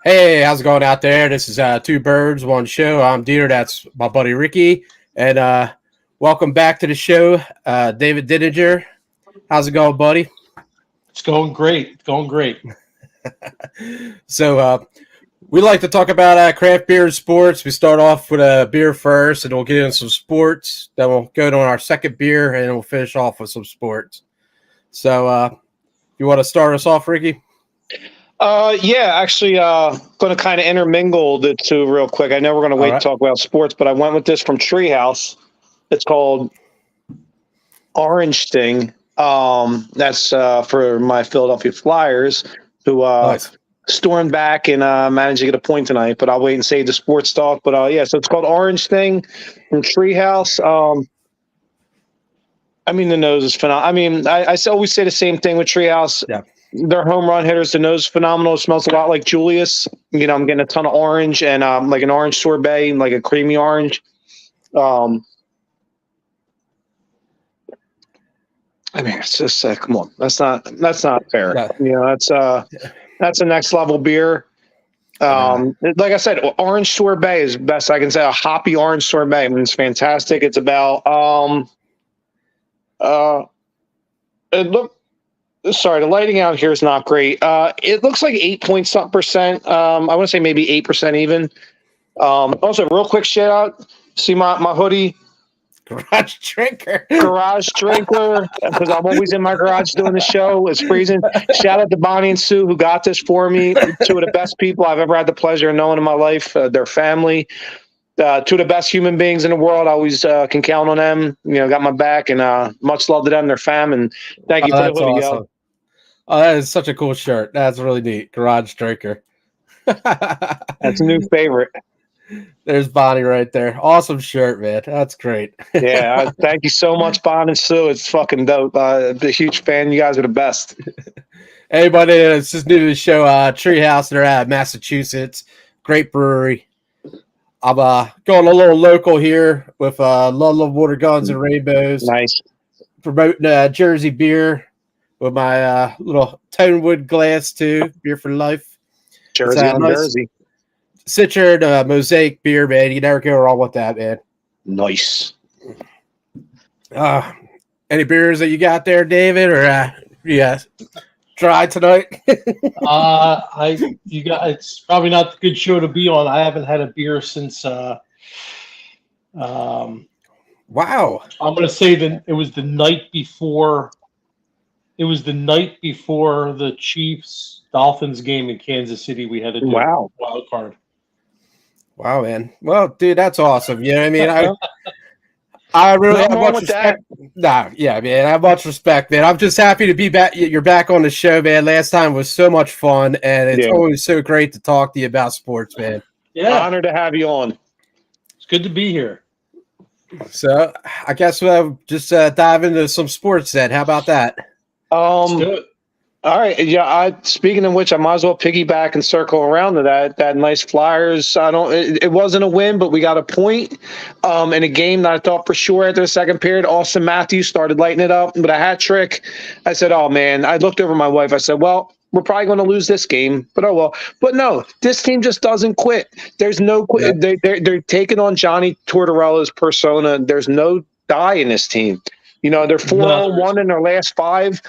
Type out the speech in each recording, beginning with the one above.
Hey, how's it going out there? This is Two Birds, One Show. I'm DeeTer, that's my buddy Ricky. And welcome back to the show, David Dininger. How's it going, buddy? It's going great. It's going great. So we like to talk about craft beer and sports. We start off with a beer first, and we'll get into some sports. Then we'll go to our second beer, and we'll finish off with some sports. So you want to start us off, Ricky? Actually, going to kind of intermingle the two real quick. I know we're going to wait to talk about sports, but I went with this from Treehouse. It's called Orange Sting. That's for my Philadelphia Flyers, who stormed back and managed to get a point tonight. But I'll wait and save the sports talk. But so it's called Orange Sting from Treehouse. The nose is phenomenal. I always say the same thing with Treehouse. Yeah. Their home run hitters, the nose is phenomenal. It smells a lot like Julius. I'm getting a ton of orange and like an orange sorbet, like a creamy orange. It's just come on. That's not fair. Yeah. That's a next level beer. Like I said, orange sorbet is best I can say. A hoppy orange sorbet. It's fantastic. It's about Sorry, the lighting out here is not great. It looks like 8-point-something%. I want to say maybe 8% even. Also, real quick shout out. See my hoodie? Garage drinker. Garage drinker. Because I'm always in my garage doing the show. It's freezing. Shout out to Bonnie and Sue who got this for me. Two of the best people I've ever had the pleasure of knowing in my life. Their family. Two of the best human beings in the world. I always can count on them. Got my back, and much love to them, their fam, and thank you for the hoodie, awesome. Oh, that is such a cool shirt. That's really neat. Garage drinker. That's a new favorite. There's Bonnie right there. Awesome shirt, man. That's great. Yeah, thank you so much, Bonnie and Sue. It's fucking dope. I'm a huge fan. You guys are the best. Anybody that's just new to the show, Treehouse, they're out of Massachusetts. Great brewery. I'm going a little local here with Love Water Guns and Rainbows. Nice. Promoting Jersey beer with my little Tonewood glass, too. Beer for life. Jersey on nice Jersey. Citron Mosaic beer, man. You never go wrong with that, man. Nice. Any beers that you got there, David? Or, dry tonight? It's probably not a good show to be on. I haven't had a beer since wow. I'm gonna say that it was the night before the Chiefs Dolphins game in Kansas City. We had a wild card. Wow, man. Well, dude, that's awesome. You know what I mean? I really have much respect. I have much respect, man. I'm just happy to be back. You're back on the show, man. Last time was so much fun, and it's always so great to talk to you about sports, man. Yeah, honored to have you on. It's good to be here. So, I guess we'll just dive into some sports then. How about that? Let's do it. All right. Yeah. Speaking of which, I might as well piggyback and circle around to that nice Flyers. It wasn't a win, but we got a point in a game that I thought for sure after the second period, Austin Matthews started lighting it up with a hat trick. I said, oh man, I looked over my wife. I said, well, we're probably going to lose this game, but oh well. But no, this team just doesn't quit. There's no quit. Yeah. They're taking on Johnny Tortorella's persona. There's no die in this team. They're 4-1 in their last 5.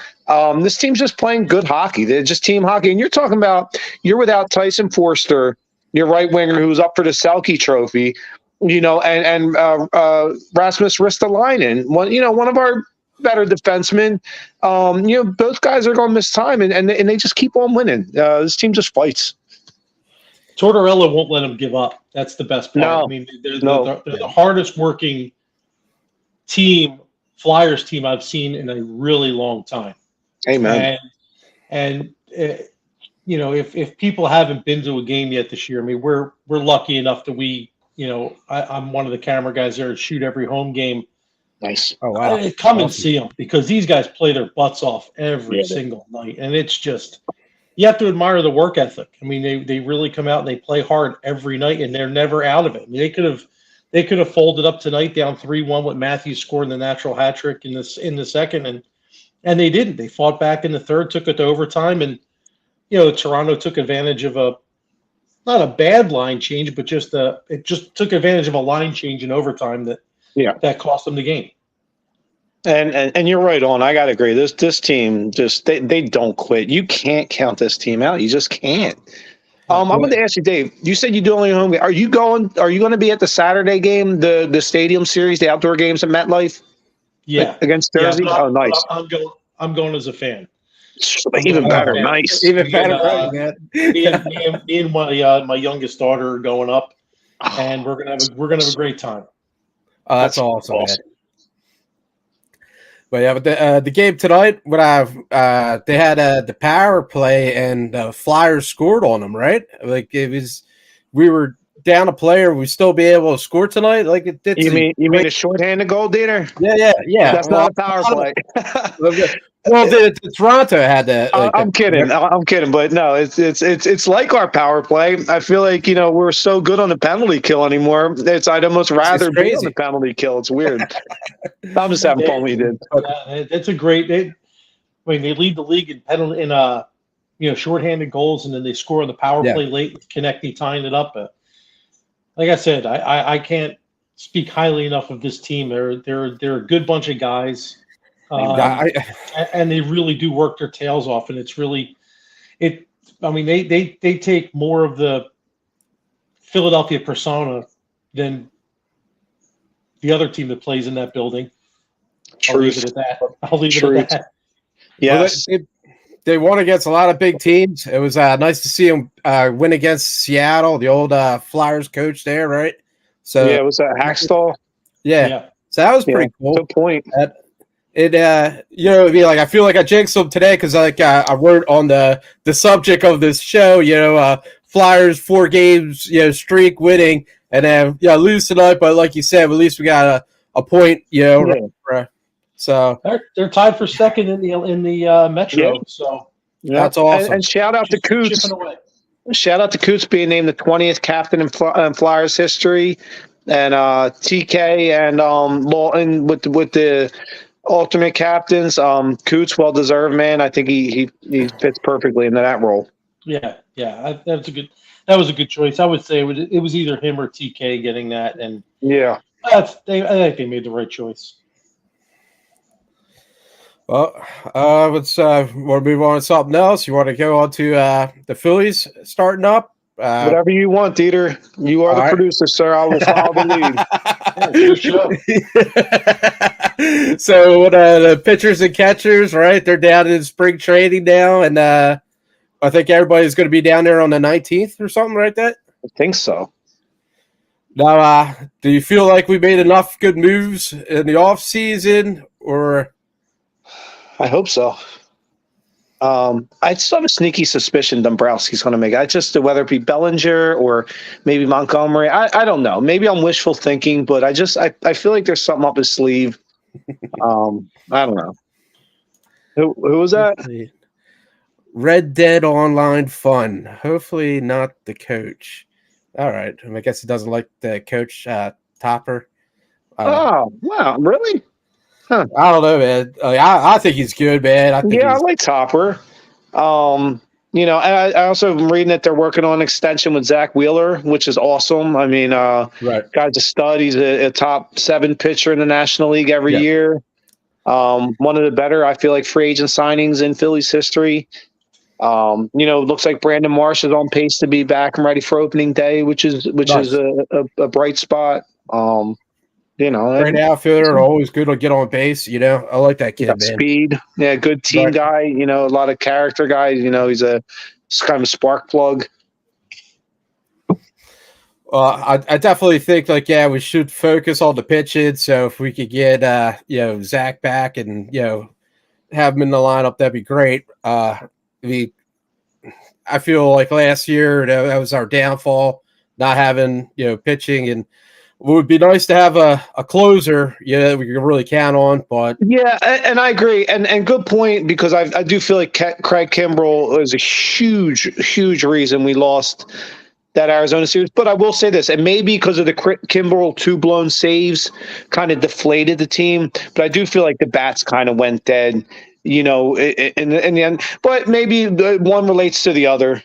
This team's just playing good hockey. They're just team hockey. And you're talking about you're without Tyson Forster, your right winger who's up for the Selke Trophy, and Rasmus Ristolainen, one of our better defensemen. Both guys are going to miss time, and they just keep on winning. This team just fights. Tortorella won't let them give up. That's the best part. No, they're the hardest working team. Flyers team I've seen in a really long time. Amen. And if people haven't been to a game yet this year, we're lucky enough that I'm one of the camera guys there and shoot every home game. Nice. Oh wow! Come and see them because these guys play their butts off every single night, and it's just you have to admire the work ethic. They really come out and they play hard every night, and they're never out of it. They could have They could have folded up tonight down 3-1 with Matthews scoring the natural hat trick in the second, and they didn't. They fought back in the third, took it to overtime, and Toronto took advantage of a not a bad line change, but it just took advantage of a line change in overtime that cost them the game. And you're right on. I gotta agree. This team just they don't quit. You can't count this team out. You just can't. I'm going to ask you, Dave. You said you do only home game. Are you going to be at the Saturday game, the stadium series, the outdoor games at MetLife? Yeah, against Jersey. Yeah, nice. I'm going as a fan. Even better. Nice. Even better. Me and my youngest daughter are going up, and we're gonna have a great time. Oh, that's awesome. Man. But yeah, but the game tonight, they had the power play and Flyers scored on them, right? Like we were down a player, we still be able to score tonight. Like you mean a shorthanded goal, DeeTer? Yeah. That's not a power play. Well, Toronto had that. I'm kidding, but no, it's like our power play. I feel like we're so good on the penalty kill anymore. I'd almost rather be on the penalty kill. It's weird. I'm just having fun. We did. It's a great. They lead the league in penalty in shorthanded goals, and then they score on the power play late with Konechny tying it up. Like I said, I can't speak highly enough of this team. They're a good bunch of guys. And they really do work their tails off, and it's really they take more of the Philadelphia persona than the other team that plays in that building. Truth. I'll leave it at that. Yes. Well, they won against a lot of big teams. It was nice to see them win against Seattle, the old Flyers coach there, right? So it was Hackstall. Yeah. So that was pretty cool. Good point. I feel like I jinxed them today because I wrote on the subject of this show, Flyers 4 games, streak winning, and then lose tonight. But like you said, at least we got a point, So they're tied for second in the Metro. Yeah. So that's awesome. And shout out to Coots. Shout out to Coots being named the 20th captain in Flyers history, and TK and Lawton with the alternate captains. Coots, well deserved, man. I think he fits perfectly into that role. Yeah. That was a good choice. I would say it was either him or TK getting that, and I think they made the right choice. Well, let's want to move on to something else. You want to go on to the Phillies starting up? Whatever you want, DeeTer. You are the producer, sir. I will follow the lead. So the pitchers and catchers, right? They're down in spring training now, and I think everybody's going to be down there on the 19th or something like that. I think so. Now, do you feel like we made enough good moves in the off season, or? I hope so. I still have a sneaky suspicion Dombrowski's going to make it. Whether it be Bellinger or maybe Montgomery, I don't know. Maybe I'm wishful thinking, but I feel like there's something up his sleeve. I don't know. Who was that? Red Dead Online Fun. Hopefully not the coach. All right. I guess he doesn't like the coach Topper. Oh, wow. Really? Huh. I don't know, man. I think he's good, man. I like Topper. I also am reading that they're working on an extension with Zach Wheeler, which is awesome. I mean, guy's a stud. He's a top 7 pitcher in the National League every year. One of the better, I feel like, free agent signings in Phillies history. It looks like Brandon Marsh is on pace to be back and ready for opening day, which is a bright spot. Great outfielder, always good to get on base. I like that kid, man. Speed, good team guy. A lot of character guys. He's kind of a spark plug. I definitely think we should focus on the pitching. So if we could get Zach back and have him in the lineup, that'd be great. I feel like last year that was our downfall, not having pitching, and it would be nice to have a closer, that we can really count on. But and I agree, and good point, because I do feel like Craig Kimbrell is a huge reason we lost that Arizona series. But I will say this, and maybe because of the Kimbrell 2 blown saves kind of deflated the team, but I do feel like the bats kind of went dead, in the end. But maybe one relates to the other.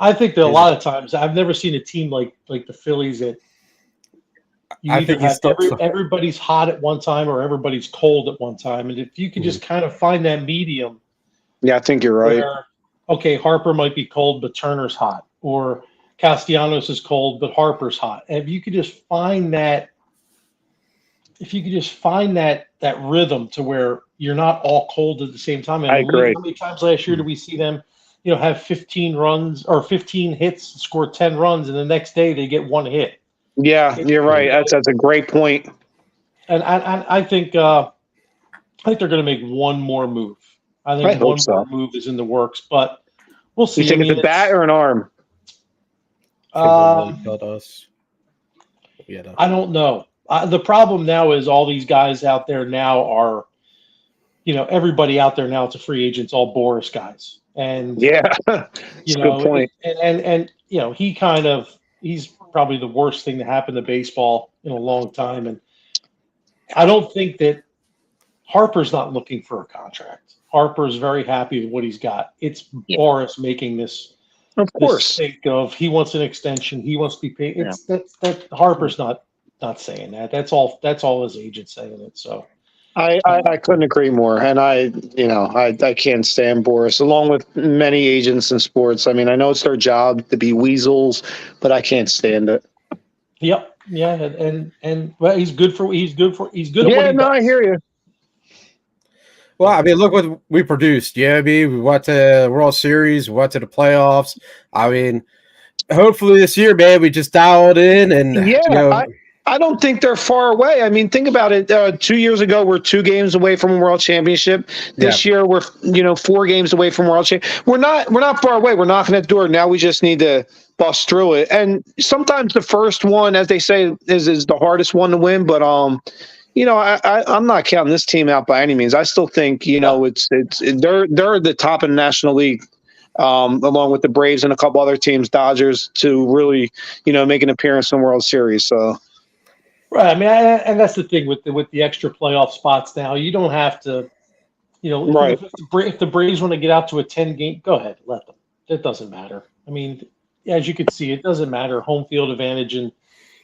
I think that a lot of times I've never seen a team like the Phillies that you either have everybody's hot at one time or everybody's cold at one time. And if you could just kind of find that medium. Yeah, I think you're right. Where, okay, Harper might be cold, but Turner's hot. Or Castellanos is cold, but Harper's hot. And if you could just find that rhythm to where you're not all cold at the same time. And I agree. How many times last year did we see them, have 15 runs or 15 hits, score 10 runs, and the next day they get one hit? Yeah, you're right. That's a great point. And I think they're going to make one more move. I think one more move is in the works, but we'll see. You think it's a bat or an arm? I don't know. The problem now is all these guys out there now are, everybody out there now, it's a free agent, it's all Boris guys. And yeah, that's a good point. And he's probably the worst thing to happen to baseball in a long time. And I don't think that Harper's not looking for a contract. Harper's very happy with what he's got. It's Boris making this. Of course. Think of he wants an extension. He wants to be paid. That Harper's not saying that. That's all his agent saying it. So I couldn't agree more. And I can't stand Boris, along with many agents in sports. I mean, I know it's their job to be weasels, but I can't stand it. Yep. Yeah. And well, he's good at what he does. I hear you. Well, I mean, look what we produced. Yeah, I mean, we went to the World Series, we went to the playoffs. I mean, hopefully this year, man, we just dialed in and I don't think they're far away. I mean, think about it. 2 years ago, we're 2 games away from a world championship. This year, we're 4 games away from world championship. We're not far away. We're knocking at the door. Now we just need to bust through it. And sometimes the first one, as they say, is the hardest one to win. But I'm not counting this team out by any means. I still think they're the top in the National League. Along with the Braves and a couple other teams, Dodgers, to really make an appearance in the World Series. So. Right. I mean, and that's the thing with the extra playoff spots now. You don't have to, right. If the Braves want to get out to a 10-game, go ahead, let them. It doesn't matter. I mean, as you can see, it doesn't matter. Home field advantage in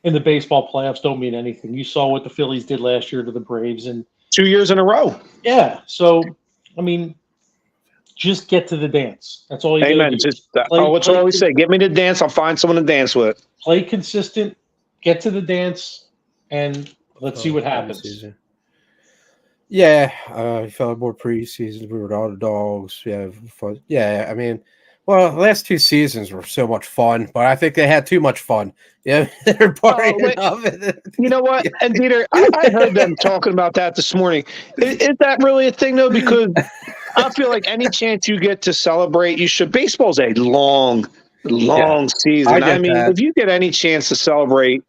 the baseball playoffs don't mean anything. You saw what the Phillies did last year to the Braves, and 2 years in a row. Yeah. So, I mean, just get to the dance. That's all you Amen. do. What's what I always say? Get me to dance. I'll find someone to dance with. Play consistent. Get to the dance. And let's see what happens. Yeah, we felt more preseason. We were all the dogs. Yeah, I mean, well, the last 2 seasons were so much fun, but I think they had too much fun. Yeah, they're boring enough. You know what? And DeeTer, I heard them talking about that this morning. Is that really a thing, though? Because I feel like any chance you get to celebrate, you should. Baseball's a long season. I mean, if you get any chance to celebrate,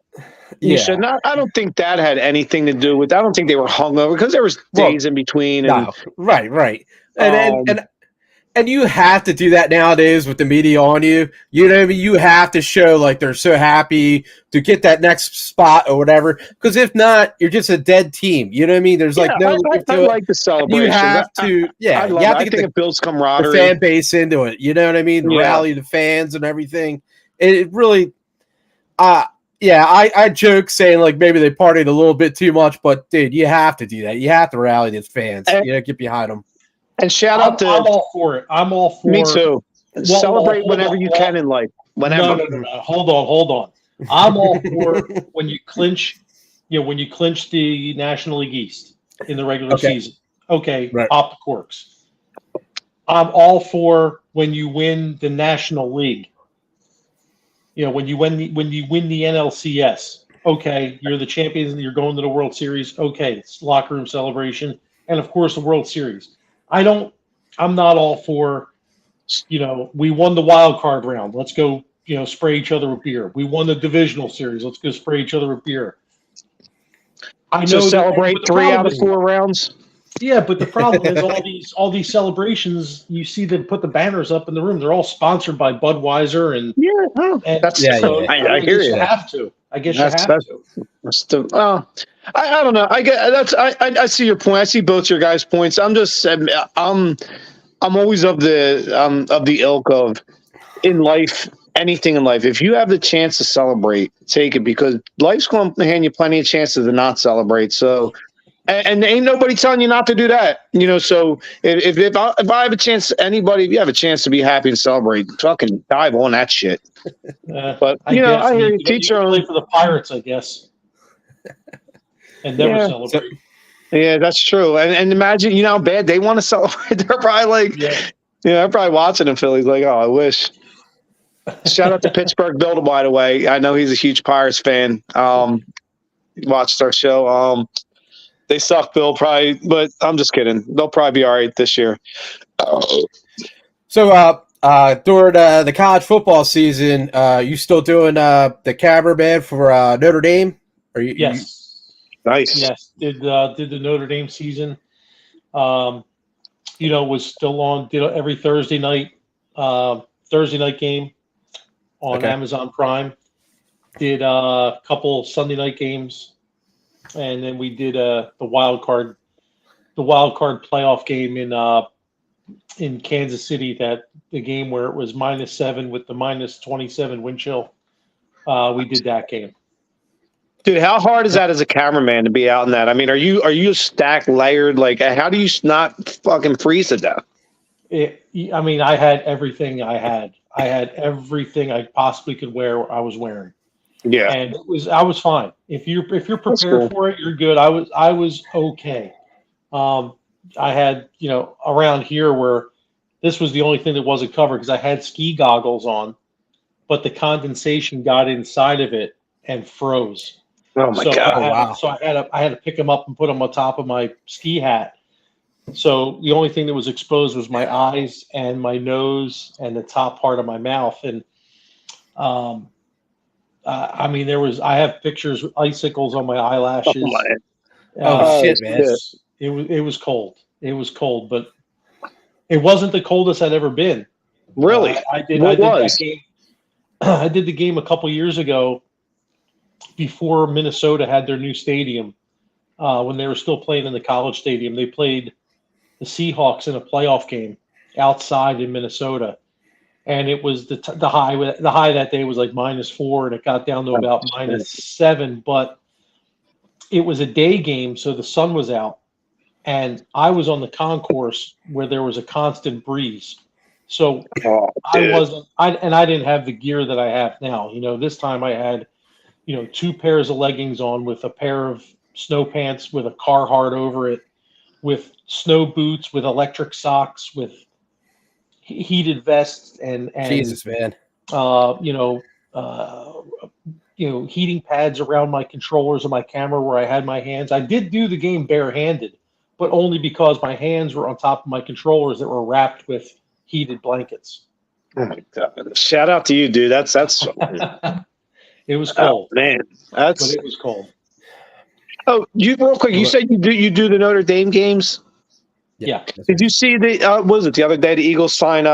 you should not. I don't think that had anything to do with. I don't think they were hungover because there was days in between. And, right. And you have to do that nowadays with the media on you. You know what I mean? You have to show like they're so happy to get that next spot or whatever. Because if not, you're just a dead team. You know what I mean? There's I like the celebration. You have to, you have to get it builds camaraderie, the fan base into it. You know what I mean? Yeah. Rally the fans and everything. It really, I joke saying like maybe they partied a little bit too much, but dude, you have to do that. You have to rally the fans. Get behind them. And shout out to. I'm all for it. I'm all for. Me too. Celebrate whenever you can in life. Whenever. No. Hold on. I'm all for when you clinch. When you clinch the National League East in the regular season. Okay, right. Pop the corks. I'm all for when you win the National League. When you win the NLCS. Okay, you're the champions and you're going to the World Series. Okay, it's locker room celebration, and of course the World Series. I'm not all for, we won the wild card round. Let's go, spray each other with beer. We won the divisional series. Let's go spray each other with beer. So celebrate 3 out of 4 rounds. Yeah, but the problem is all these celebrations. You see them put the banners up in the room. They're all sponsored by Budweiser and I hear you. Have to. I guess you have to. I don't know. I see your point. I see both your guys' points. I'm always of the ilk of in life, anything in life, if you have the chance to celebrate, take it, because life's going to hand you plenty of chances to not celebrate. So, and ain't nobody telling you not to do that, So if I have a chance, if you have a chance to be happy and celebrate, fucking dive on that shit. But I guess I hear you. you Teach your play own. for the Pirates, I guess, and never celebrate. Yeah, that's true. And imagine, how bad they want to celebrate. They're probably like, they're probably watching the Phillies like, oh, I wish. Shout out to Pittsburgh Bill, by the way. I know he's a huge Pirates fan. Watched our show. They suck, Bill, probably, but I'm just kidding. They'll probably be all right this year. So, during the college football season, you still doing the cameraman for Notre Dame? Yes. Nice. Yes. Did the Notre Dame season. Was still on. Did every Thursday night game on Amazon Prime. Did a couple Sunday night games, and then we did the wild card playoff game in Kansas City. That the game where it was -7 with the -27 wind chill. We did that game. Dude, how hard is that as a cameraman to be out in that? I mean, are you stacked, layered? Like, how do you not fucking freeze to death? I had everything I had. I had everything I possibly could wear. I was wearing. Yeah, and I was fine. If you're prepared for it, you're good. I was okay. I had around here where this was the only thing that wasn't covered because I had ski goggles on, but the condensation got inside of it and froze. Oh my god! So I had to pick them up and put them on top of my ski hat. So the only thing that was exposed was my eyes and my nose and the top part of my mouth. And I have pictures with icicles on my eyelashes. Shit, man! It was cold. It was cold, but it wasn't the coldest I'd ever been. Really? I did that game. I did the game a couple years ago before Minnesota had their new stadium. When they were still playing in the college stadium, they played the Seahawks in a playoff game outside in Minnesota, and it was the high that day was like -4, and it got down to about -7. But it was a day game, so the sun was out, and I was on the concourse where there was a constant breeze. So I didn't have the gear that I have now. This time I had 2 pairs of leggings on with a pair of snow pants with a Carhartt over it, with snow boots, with electric socks, with heated vests, and Jesus, man. Heating pads around my controllers and my camera where I had my hands. I did do the game barehanded, but only because my hands were on top of my controllers that were wrapped with heated blankets. Oh my god! Shout out to you, dude. That's. It was cold, man. But it was cold. Oh, real quick. You said you do the Notre Dame games. Yeah. Did you see the other day the Eagles sign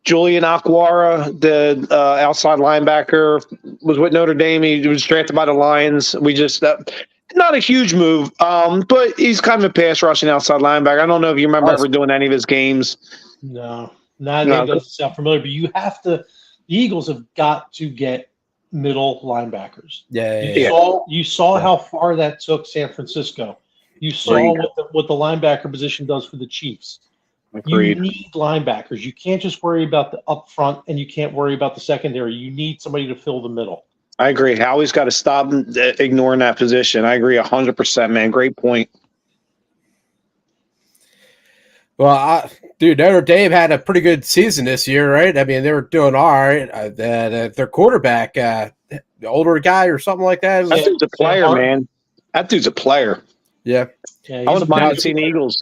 Julian Aquara, the outside linebacker, was with Notre Dame. He was drafted by the Lions. We just not a huge move, but he's kind of a pass rushing outside linebacker. I don't know if you remember ever doing any of his games. No, that doesn't sound familiar. But you have to. The Eagles have got to get middle linebackers. You saw how far that took San Francisco. You saw what the linebacker position does for the Chiefs. Agreed. You need linebackers. You can't just worry about the up front, and you can't worry about the secondary. You need somebody to fill the middle. I agree. Howie's got to stop ignoring that position. I agree 100%, man. Great point. Well, dude, Notre Dame had a pretty good season this year, right? I mean, they were doing all right. Their quarterback, the older guy or something like that. That dude's a player, man. That dude's a player. Yeah. I wouldn't mind seeing the Eagles.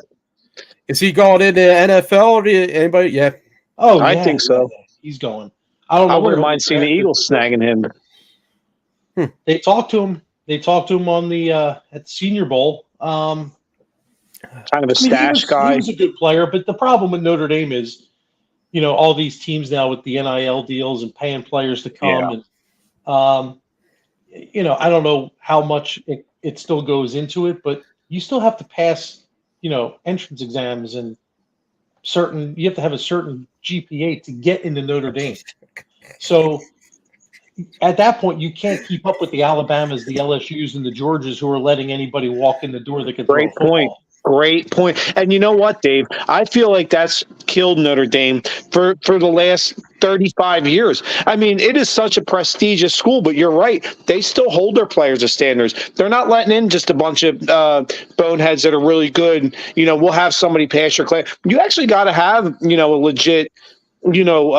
Is he going into NFL or anybody? Yeah. Oh, I think so. He's going. I wouldn't mind seeing the Eagles snagging him. They talked to him. They talked to him on the at the Senior Bowl. Kind of a stash guy. He was a good player, but the problem with Notre Dame is, all these teams now with the NIL deals and paying players to come. Yeah. And, I don't know how much it still goes into it, but you still have to pass, entrance exams and you have to have a certain GPA to get into Notre Dame. So at that point, you can't keep up with the Alabamas, the LSUs, and the Georgias who are letting anybody walk in the door that can throw a football. Great point. And you know what, Dave? I feel like that's killed Notre Dame for the last 35 years. I mean, it is such a prestigious school, but you're right. They still hold their players as standards. They're not letting in just a bunch of boneheads that are really good. You know, we'll have somebody pass your class. You actually got to have, you know, a legit, you know,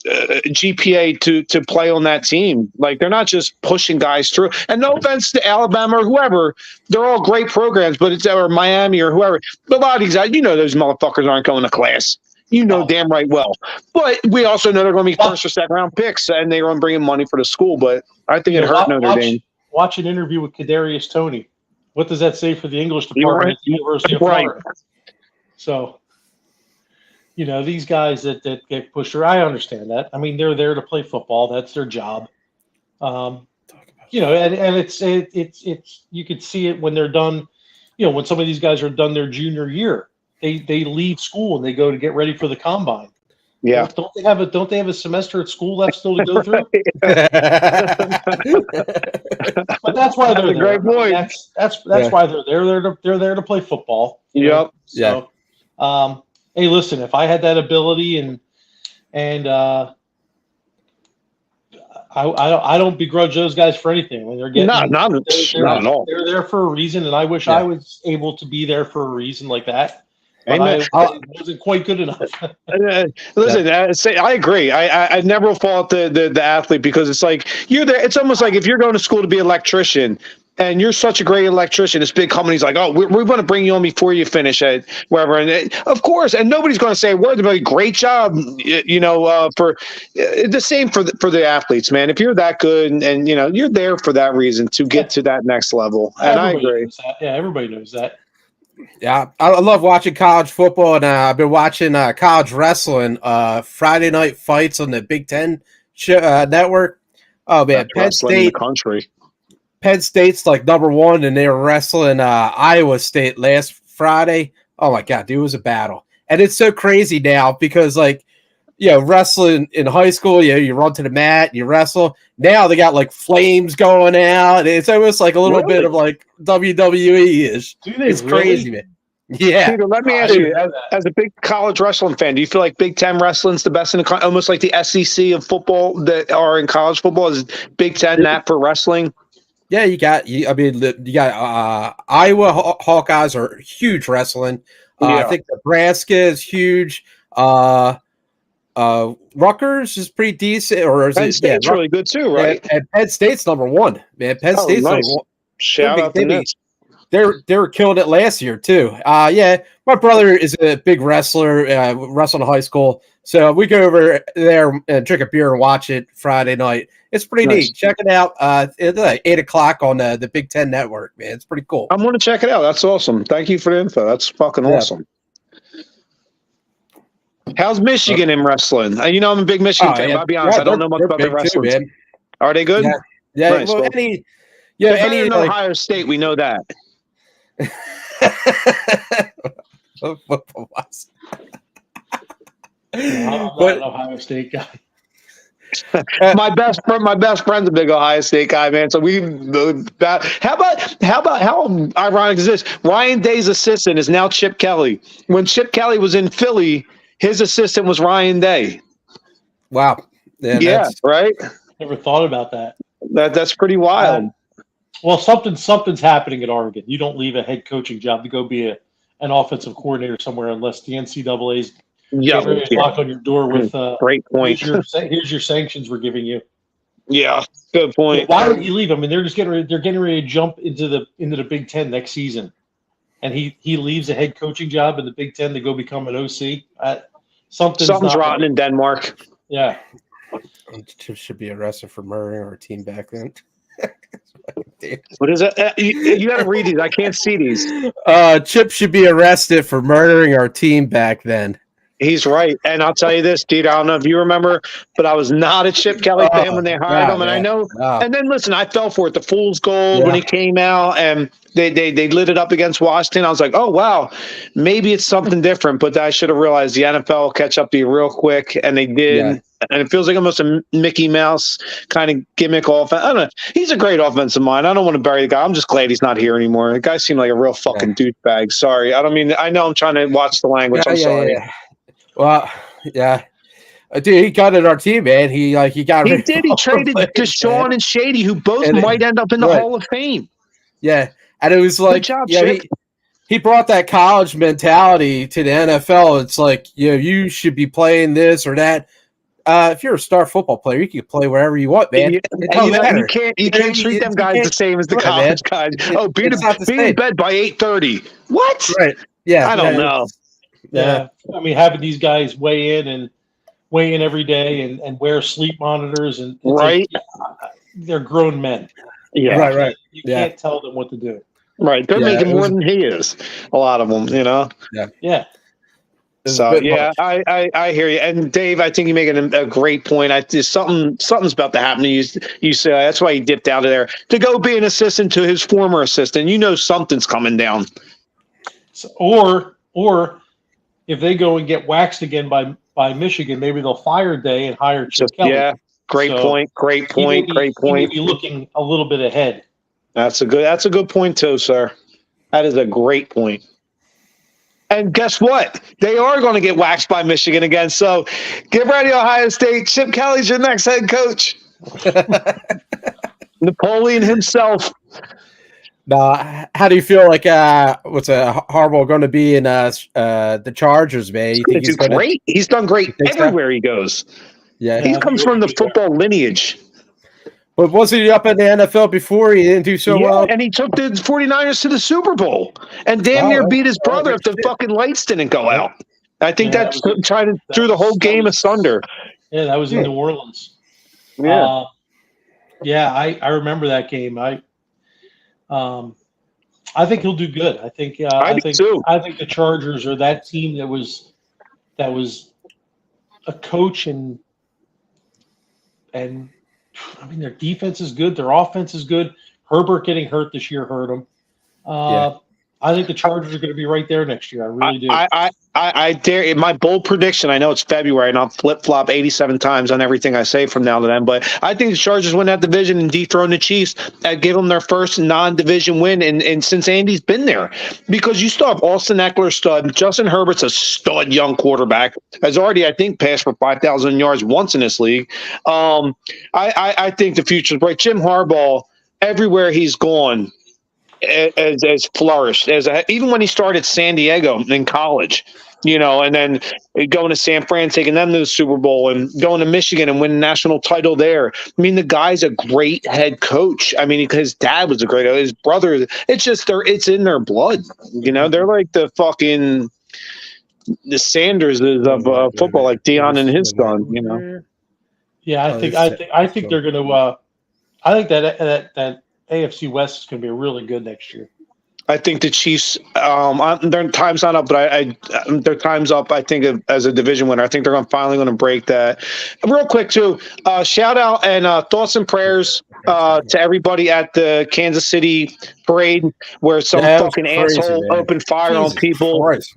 GPA to play on that team. Like, they're not just pushing guys through. And no offense to Alabama or whoever, they're all great programs, but it's or Miami or whoever. But a lot of these guys, you know, those motherfuckers aren't going to class. You know damn right well. But we also know they're going to be first or second round picks, and they're going to bring in money for the school. But I think it hurt Notre Dame. Watch an interview with Kadarius Toney. What does that say for the English department at the University of Florida? So, you know, these guys that get pushed through, I understand that. I mean, they're there to play football. That's their job. You know, and it's you could see it when they're done. You know, when some of these guys are done their junior year, they leave school and they go to get ready for the combine. Yeah. Don't they have a semester at school left still to go through? But that's why they're there. Great point. That's why they're there. They're there to play football. Yep. So, hey, listen, if I had that ability and I don't begrudge those guys for anything when they're getting not at all. They're there for a reason, and I wish I was able to be there for a reason like that. But I wasn't quite good enough. Listen, I agree. I never fault the athlete, because it's like you're there. It's almost like if you're going to school to be an electrician and you're such a great electrician, this big company's like, oh, we're going to bring you on before you finish at wherever. And of course, and nobody's going to say, word about a great job, you know, for the same for the athletes, man. If you're that good and, you know, you're there for that reason to get to that next level. And I agree. Yeah, everybody knows that. Yeah, I love watching college football, and I've been watching college wrestling, Friday night fights on the Big Ten network. Oh man, Penn State, country. Penn State's like #1, and they were wrestling Iowa State last Friday. Oh my god, dude, it was a battle, and it's so crazy now because, like, you know, wrestling in high school, you run to the mat, you wrestle. Now they got like flames going out. It's almost like a little bit of like WWE-ish. It's crazy, man. Yeah. Peter, let me ask you, as a big college wrestling fan, do you feel like Big Ten wrestling's the best in the almost like the SEC of football that are in college football? Is Big Ten that for wrestling? Yeah, you got Iowa Hawkeyes are huge wrestling. I think Nebraska is huge. Rutgers is pretty decent, or is Penn State's really good too, right? And Penn State's #1, man. Penn State's nice. #1. Shout out to them. They were killing it last year too. Yeah, my brother is a big wrestler, wrestled in high school, so we go over there and drink a beer and watch it Friday night. It's pretty neat. Check it out. It's like 8:00 on the Big Ten Network, man. It's pretty cool. I'm going to check it out. That's awesome. Thank you for the info. That's fucking awesome. How's Michigan in wrestling? You know, I'm a big Michigan fan. I'll be honest, I don't know much about the wrestling. Too, are they good? Yeah. Nice. Well, any like, Ohio State, we know that. I'm not an Ohio State guy. my best friend's a big Ohio State guy, man. So how ironic is this? Ryan Day's assistant is now Chip Kelly. When Chip Kelly was in Philly, his assistant was Ryan Day. Wow. Yeah, right. Never thought about that. That's pretty wild. Well, something's happening at Oregon. You don't leave a head coaching job to go be an offensive coordinator somewhere unless the NCAA's knock on your door with great point. Here's your sanctions we're giving you. Yeah, good point. Why would you leave? I mean, they're getting ready to jump into the Big Ten next season, and he leaves a head coaching job in the Big Ten to go become an OC. Something's rotten in Denmark. Yeah, Chip should be arrested for murdering our team back then. What is it? You got to read these. I can't see these. Chip should be arrested for murdering our team back then. He's right. And I'll tell you this, DeeTer, I don't know if you remember, but I was not a Chip Kelly fan when they hired him. And I know, and then listen, I fell for it. The Fool's Gold when he came out and they lit it up against Washington. I was like, oh, wow, maybe it's something different. But I should have realized the NFL will catch up to you real quick. And they did. Yeah. And it feels like almost a Mickey Mouse kind of gimmick offense. I don't know. He's a great offensive mind. I don't want to bury the guy. I'm just glad he's not here anymore. The guy seemed like a real fucking douchebag. Sorry. I know I'm trying to watch the language. I'm sorry. Yeah. Well, yeah. Dude, he got in our team, man. He got. He did. He traded Deshaun and Shady, who both might end up in the Hall of Fame. Yeah, and it was like, he brought that college mentality to the NFL. It's like, you should be playing this or that. If you're a star football player, you can play wherever you want, man. You can't treat them guys the same as the college guys. Oh, be in bed by 8:30. What? Right. Yeah. I don't know. Yeah. I mean, having these guys weigh in every day and wear sleep monitors and right. They're grown men. Yeah. Right. You can't tell them what to do. Right. They're making more than he is. A lot of them, Yeah. Yeah. So I hear you, and Dave, I think you're making a great point. Something's about to happen to you. You say that's why he dipped out of there to go be an assistant to his former assistant. Something's coming down. So, or if they go and get waxed again by Michigan, maybe they'll fire Day and hire Chip Kelly. Yeah, great point. He may be looking a little bit ahead. That's a good point too, sir. That is a great point. And guess what? They are going to get waxed by Michigan again. So get ready, Ohio State. Chip Kelly's your next head coach. Napoleon himself. How do you feel like what's Harbaugh going to be in the Chargers, man? You think he's great? He's done great everywhere he goes. Yeah, he comes from the football lineage. But wasn't he up in the NFL before? He didn't do so well? And he took the 49ers to the Super Bowl and damn near beat his brother if the fucking lights didn't go out. I think that threw the whole game asunder. Yeah, that was in New Orleans. Yeah. I remember that game. I think he'll do good. I think the Chargers are that team that was a coach and I mean, their defense is good. Their offense is good. Herbert getting hurt this year hurt them. I think the Chargers are going to be right there next year. I really do. I dare my bold prediction. I know it's February, and I'll flip flop 87 times on everything I say from now to then. But I think the Chargers win that division and dethrone the Chiefs and give them their first non-division win. And since Andy's been there, because you still have Austin Eckler, stud. Justin Herbert's a stud young quarterback. Has already, I think, passed for 5,000 yards once in this league. I think the future's bright. Jim Harbaugh, everywhere he's gone, as flourished even when he started San Diego in college, and then going to San Fran, taking them to the Super Bowl, and going to Michigan and winning a national title there. I mean, the guy's a great head coach. I mean, his dad was his brother. It's just it's in their blood. They're like the Sanders of football, like Deion and his son. Yeah, I think they're going to. I think that AFC West is going to be really good next year. I think the Chiefs, their time's not up, but their time's up, I think, as a division winner. I think they're finally going to break that. Real quick, too, shout out and thoughts and prayers to everybody at the Kansas City parade where some fucking asshole opened fire on people. Christ,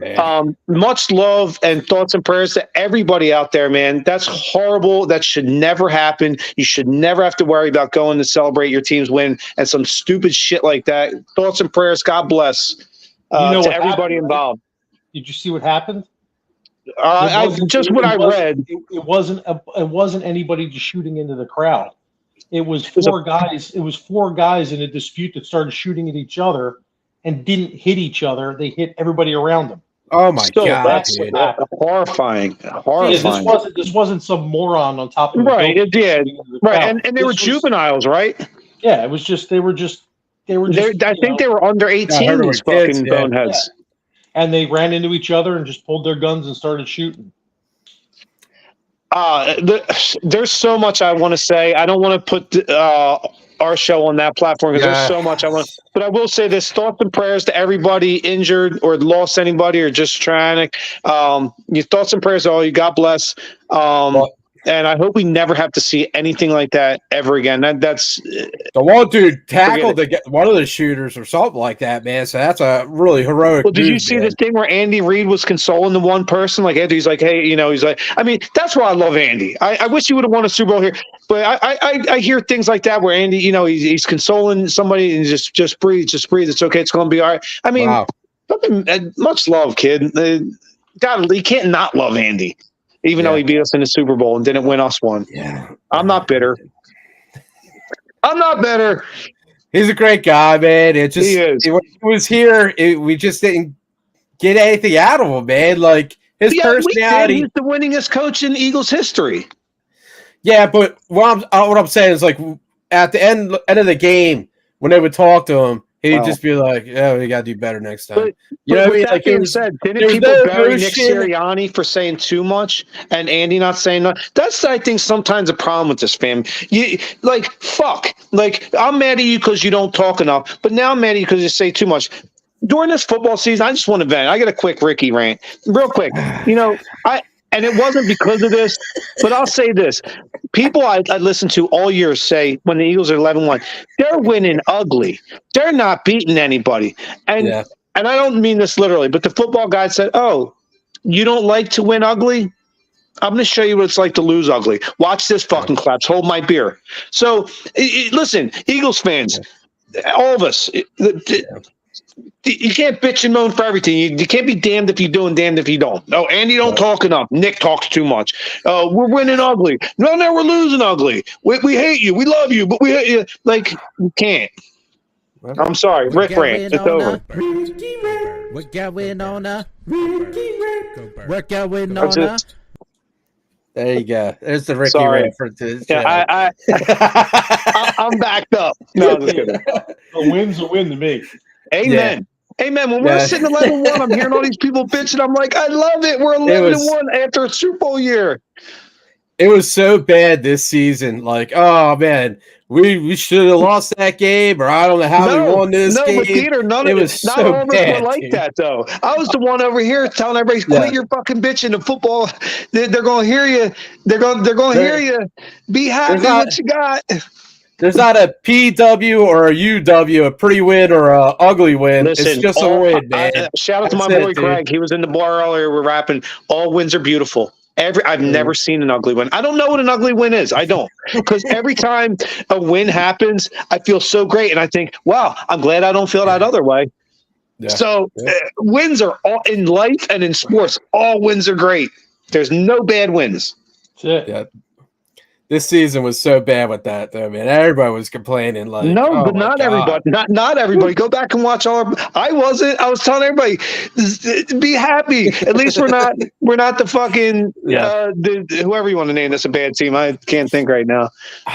much love and thoughts and prayers to everybody out there, man. That's horrible. That should never happen. You should never have to worry about going to celebrate your team's win and some stupid shit like that. Thoughts and prayers. God bless to everybody involved. Did you see what happened? I read. It wasn't anybody just shooting into the crowd. It was four guys. It was four guys in a dispute that started shooting at each other and didn't hit each other. They hit everybody around them. Oh my God! That's horrifying. Yeah, this wasn't some moron on top of right. It did right, and they were juveniles, right? Yeah, it was just they were just. I think they were under 18. These fucking boneheads. Yeah. And they ran into each other and just pulled their guns and started shooting. There's so much I want to say. I don't want to put our show on that platform because there's so much I want. But I will say this: thoughts and prayers to everybody injured or lost anybody or just trying to. Your thoughts and prayers to all you. God bless. And I hope we never have to see anything like that ever again. That's the one dude tackled one of the shooters or something like that, man. So that's a really heroic. Well, did you see this thing where Andy Reid was consoling the one person? Like Andy's like, hey, he's like, I mean, that's why I love Andy. I wish he would have won a Super Bowl here, but I hear things like that where Andy, he's consoling somebody and just breathe, It's okay, it's going to be all right. I mean, much love, kid. God, you can't not love Andy. Even though he beat us in the Super Bowl and didn't win us one. Yeah. I'm not bitter. He's a great guy, man. It just he is. When he was here, we just didn't get anything out of him, man. Like his personality. He's the winningest coach in Eagles history. Yeah, but what I'm saying is like at the end of the game, when they would talk to him, he'd just be like, "Yeah, we got to do better next time." You know what I mean? Like being said, didn't people bury Nick Sirianni for saying too much and Andy not saying nothing? That's, I think, sometimes a problem with this fam. Fuck. Like, I'm mad at you because you don't talk enough, but now I'm mad at you because you say too much. During this football season, I just want to vent. I got a quick Ricky rant. Real quick. And it wasn't because of this, but I'll say this. People I listen to all year say when the Eagles are 11-1, they're winning ugly. They're not beating anybody. And I don't mean this literally, but the football guy said, oh, you don't like to win ugly? I'm going to show you what it's like to lose ugly. Watch this fucking claps. Hold my beer. So, listen, Eagles fans, all of us, you can't bitch and moan for everything. You can't be damned if you do and damned if you don't. No, Andy don't talk enough. Nick talks too much. We're winning ugly. No, we're losing ugly. We hate you. We love you, but we hate you. Like, you can't. I'm sorry. Rick rant. It's over. We're going on a We're going on a There you go. There's the Ricky rant for this. Yeah, I'm backed up. No, I'm just kidding. A win's a win to me. Amen. Yeah. Amen. When we're sitting 11-1, I'm hearing all these people bitching. I'm like, I love it. We're 11-1 after a Super Bowl year. It was so bad this season. Like, oh man, we should have lost that game, or I don't know how we won this game. No, but DeeTer, not all of us were like that, though. I was the one over here telling everybody, quit your fucking bitching. The football, they're going to hear you. They're going to hear you. Be happy with what you got. There's not a PW or a UW, a pretty win or a ugly win. Listen, it's just a win, man. Shout out to my boy Craig. He was in the bar earlier. We're rapping. All wins are beautiful. I've never seen an ugly win. I don't know what an ugly win is. I don't. Because every time a win happens, I feel so great. And I think, wow, I'm glad I don't feel that other way. Yeah. So wins are all in life and in sports. All wins are great. There's no bad wins. Yeah. This season was so bad with that, though, man. Everybody was complaining. Like, but not everybody. Not everybody. Go back and watch all. I wasn't. I was telling everybody, be happy. At least we're not the fucking whoever you want to name this a bad team. I can't think right now.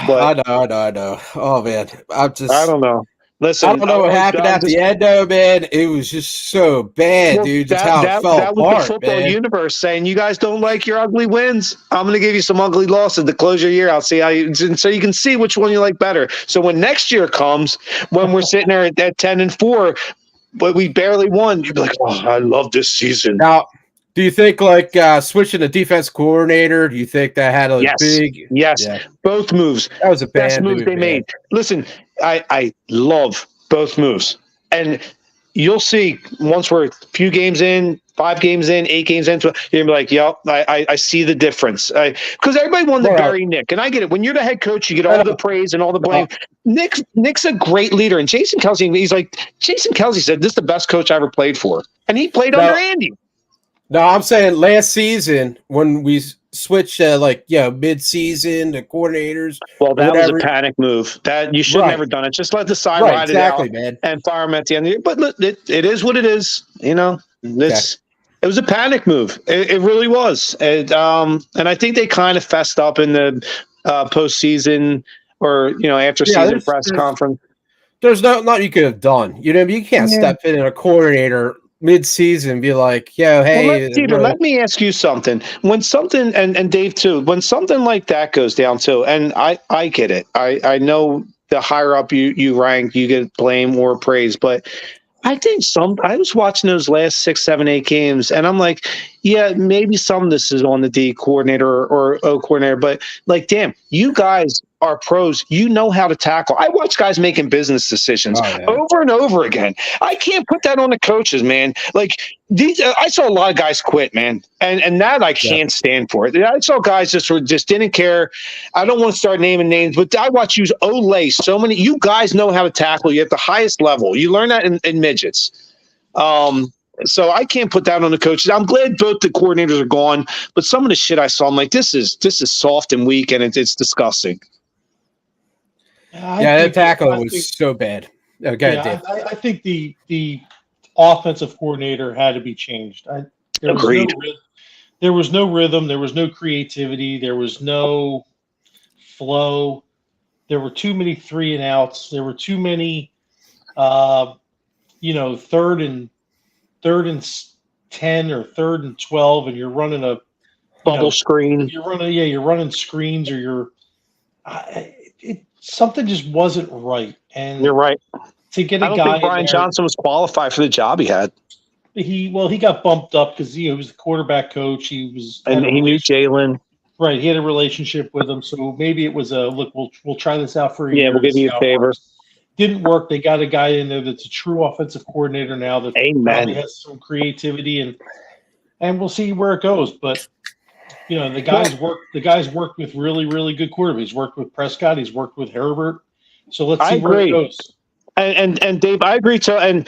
But I know. Oh man, I don't know. Listen, I don't know what happened at the end, though, man. It was just so bad, dude. Just how it fell apart, was the football universe saying, you guys don't like your ugly wins. I'm going to give you some ugly losses to close your year out. So you can see which one you like better. So when next year comes, when we're sitting there at 10-4, but we barely won, you'd be like, oh, I love this season. Now, do you think switching the defense coordinator? Do you think that had a big? Yes, both moves. That was a best move they made. Listen, I love both moves, and you'll see once we're a few games in, 5 games in, 8 games in, you're gonna be like, yep, I see the difference. Because everybody wanted to bury Nick, and I get it. When you're the head coach, you get all the praise and all the blame. Nick's a great leader, and Jason Kelce said, this is the best coach I ever played for, and he played under Andy. No, I'm saying last season when we switched mid-season to coordinators. Well, that was a panic move. That you should have never done it. Just let the side ride it out and fire him at the end of the year. But look, it is what it is. You know, it was a panic move. It really was. And I think they kind of fessed up in the postseason or after season press conference. There's nothing you could have done. You know, you can't step in a coordinator mid-season and be like, hey. Well, let me ask you something. When something, and Dave too, when something like that goes down too, and I get it. I know the higher up you rank, you get blame or praise. But I think I was watching those last 6, 7, 8 games, and I'm like, yeah, maybe some of this is on the D coordinator or O coordinator, but like, damn, you guys are pros. You know how to tackle. I watch guys making business decisions over and over again. I can't put that on the coaches, man. Like I saw a lot of guys quit, man, and that I can't stand for it. I saw guys just didn't care. I don't want to start naming names, but I watch you Olay. So many you guys know how to tackle. You at the highest level. You learn that in midgets. So I can't put that on the coaches. I'm glad both the coordinators are gone, but some of the shit I saw, I'm like, this is soft and weak, and it's disgusting. That tackle was so bad. I think the offensive coordinator had to be changed. Agreed. There was no rhythm. There was no creativity. There was no flow. There were too many 3 and outs. There were too many, third and 10 or 3rd and 12, and you're running a bubble screen. You're running screens, or something just wasn't right. And you're right. To get I don't think Brian Johnson was qualified for the job he had. He got bumped up because he was the quarterback coach. He knew Jalen. Right, he had a relationship with him, so maybe it was a look. We'll try this out for a year. Yeah, we'll give you a favor. Didn't work. They got a guy in there that's a true offensive coordinator now that probably has some creativity, and we'll see where it goes. But the guys worked with really, really good quarterbacks. He's worked with Prescott. He's worked with Herbert. So let's see where it goes. And Dave, I agree too. And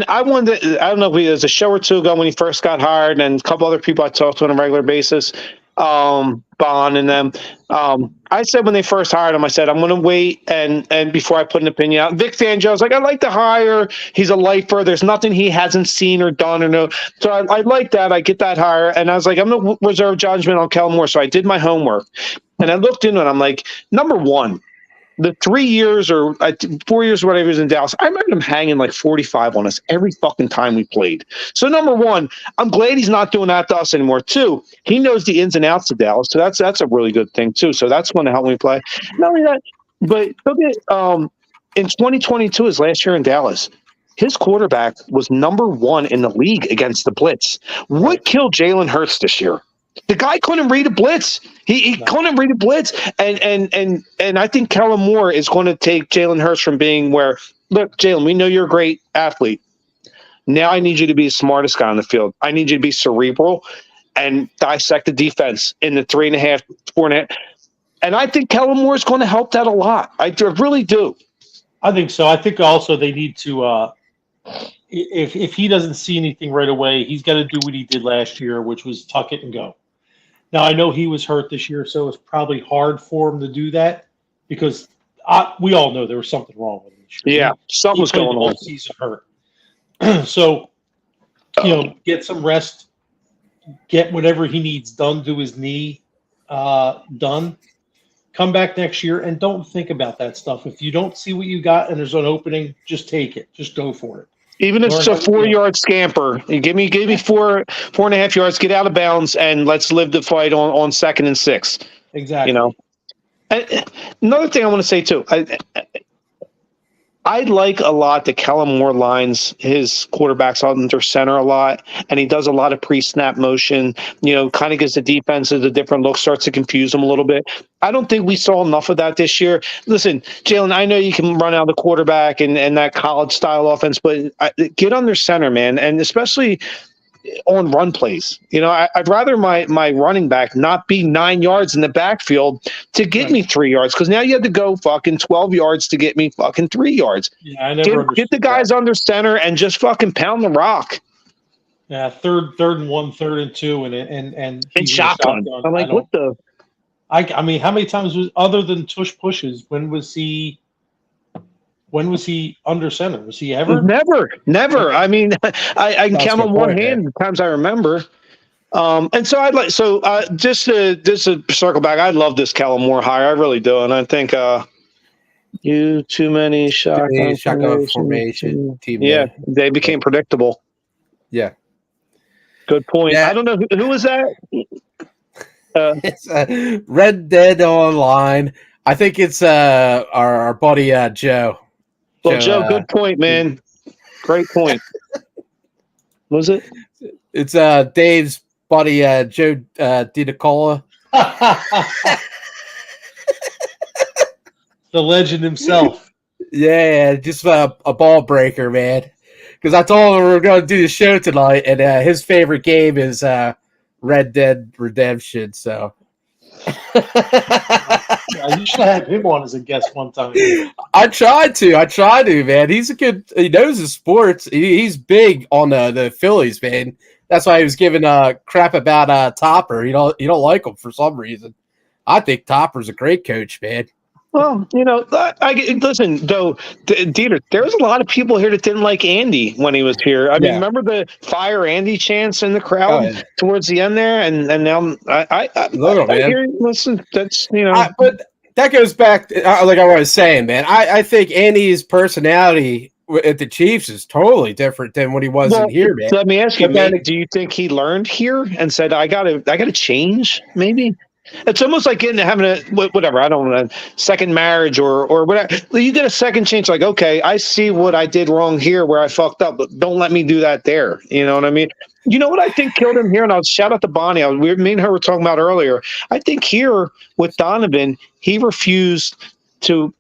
I wanted to, I don't know if it was a show or two ago when he first got hired, and a couple other people I talked to on a regular basis, Bond and them. I said when they first hired him, I said, I'm going to wait and before I put an opinion out. Vic Fangio was like, I like the hire. He's a lifer. There's nothing he hasn't seen or done or know. So I like that. I get that hire. And I was like, I'm going to reserve judgment on Kellen Moore. So I did my homework. And I looked into it. I'm like, number one, the 3 years or 4 years or whatever he was in Dallas, I remember him hanging like 45 on us every fucking time we played. So number one, I'm glad he's not doing that to us anymore. Two, he knows the ins and outs of Dallas, so that's a really good thing too. So that's going to help me play. Not only that, but look at in 2022, his last year in Dallas, his quarterback was number 1 in the league against the blitz. What killed Jalen Hurts this year? The guy couldn't read a blitz. He couldn't read a blitz. And I think Kellen Moore is going to take Jalen Hurts from being where, look, Jalen, we know you're a great athlete. Now I need you to be the smartest guy on the field. I need you to be cerebral and dissect the defense in the 3.5, 4.5. And I think Kellen Moore is going to help that a lot. I really do. I think so. I think also they need to if he doesn't see anything right away, he's got to do what he did last year, which was tuck it and go. Now, I know he was hurt this year, so it's probably hard for him to do that because we all know there was something wrong with him this year. Yeah, something was going on. Season hurt. So, get some rest, get whatever he needs done to his knee done. Come back next year and don't think about that stuff. If you don't see what you got and there's an opening, just take it. Just go for it. Even if it's a 4-yard scamper, you give me 4.5 yards, get out of bounds, and let's live the fight on 2nd and 6. Exactly. And another thing I want to say too, I like a lot that Kellen Moore lines his quarterbacks under center a lot, and he does a lot of pre-snap motion, kind of gives the defenses a different look, starts to confuse them a little bit. I don't think we saw enough of that this year. Listen, Jalen, I know you can run out the quarterback and that college-style offense, but get under center, man, and especially on run plays. I'd rather my running back not be 9 yards in the backfield to get me 3 yards, because now you have to go fucking 12 yards to get me fucking 3 yards. Yeah, I never get the guys under center and just fucking pound the rock. Yeah, third and 1, 3rd and 2, and shotgun. I'm like, what the? I mean, how many times other than tush pushes? When was he under center? Was he ever? Never. I mean, I can count on one hand the times I remember. And so just to circle back, I love this Kellen Moore hire. I really do. And I think too many shotgun formation team. Yeah, they became predictable. Yeah. Good point. Yeah. I don't know who was that. It's Red Dead Online. I think it's our buddy Joe. Well, Joe, good point, man. Great point. What was it? It's Dave's buddy Joe DiDicola. The legend himself. Yeah, just a ball breaker, man. Because I told him we were going to do the show tonight, and his favorite game is Red Dead Redemption. So You should have him on as a guest one time. I tried to, man. He knows his sports. He's big on the Phillies, man. That's why he was giving crap about Topper. You don't like him for some reason. I think Topper's a great coach, man. Well, listen, though, DeeTer, there was a lot of people here that didn't like Andy when he was here. I mean, remember the fire Andy chants in the crowd towards the end there, and now I hear, listen, that's but that goes back, like I was saying, man. I think Andy's personality at the Chiefs is totally different than what he was in here, man. So let me ask you, do you think he learned here and said, I gotta change, maybe? It's almost like having a whatever, I don't know, a second marriage or whatever. You get a second chance, like, okay, I see what I did wrong here where I fucked up, but don't let me do that there. You know what I mean? You know what I think killed him here? And I'll shout out to Bonnie. Me and her were talking about earlier. I think here with Donovan, he refused to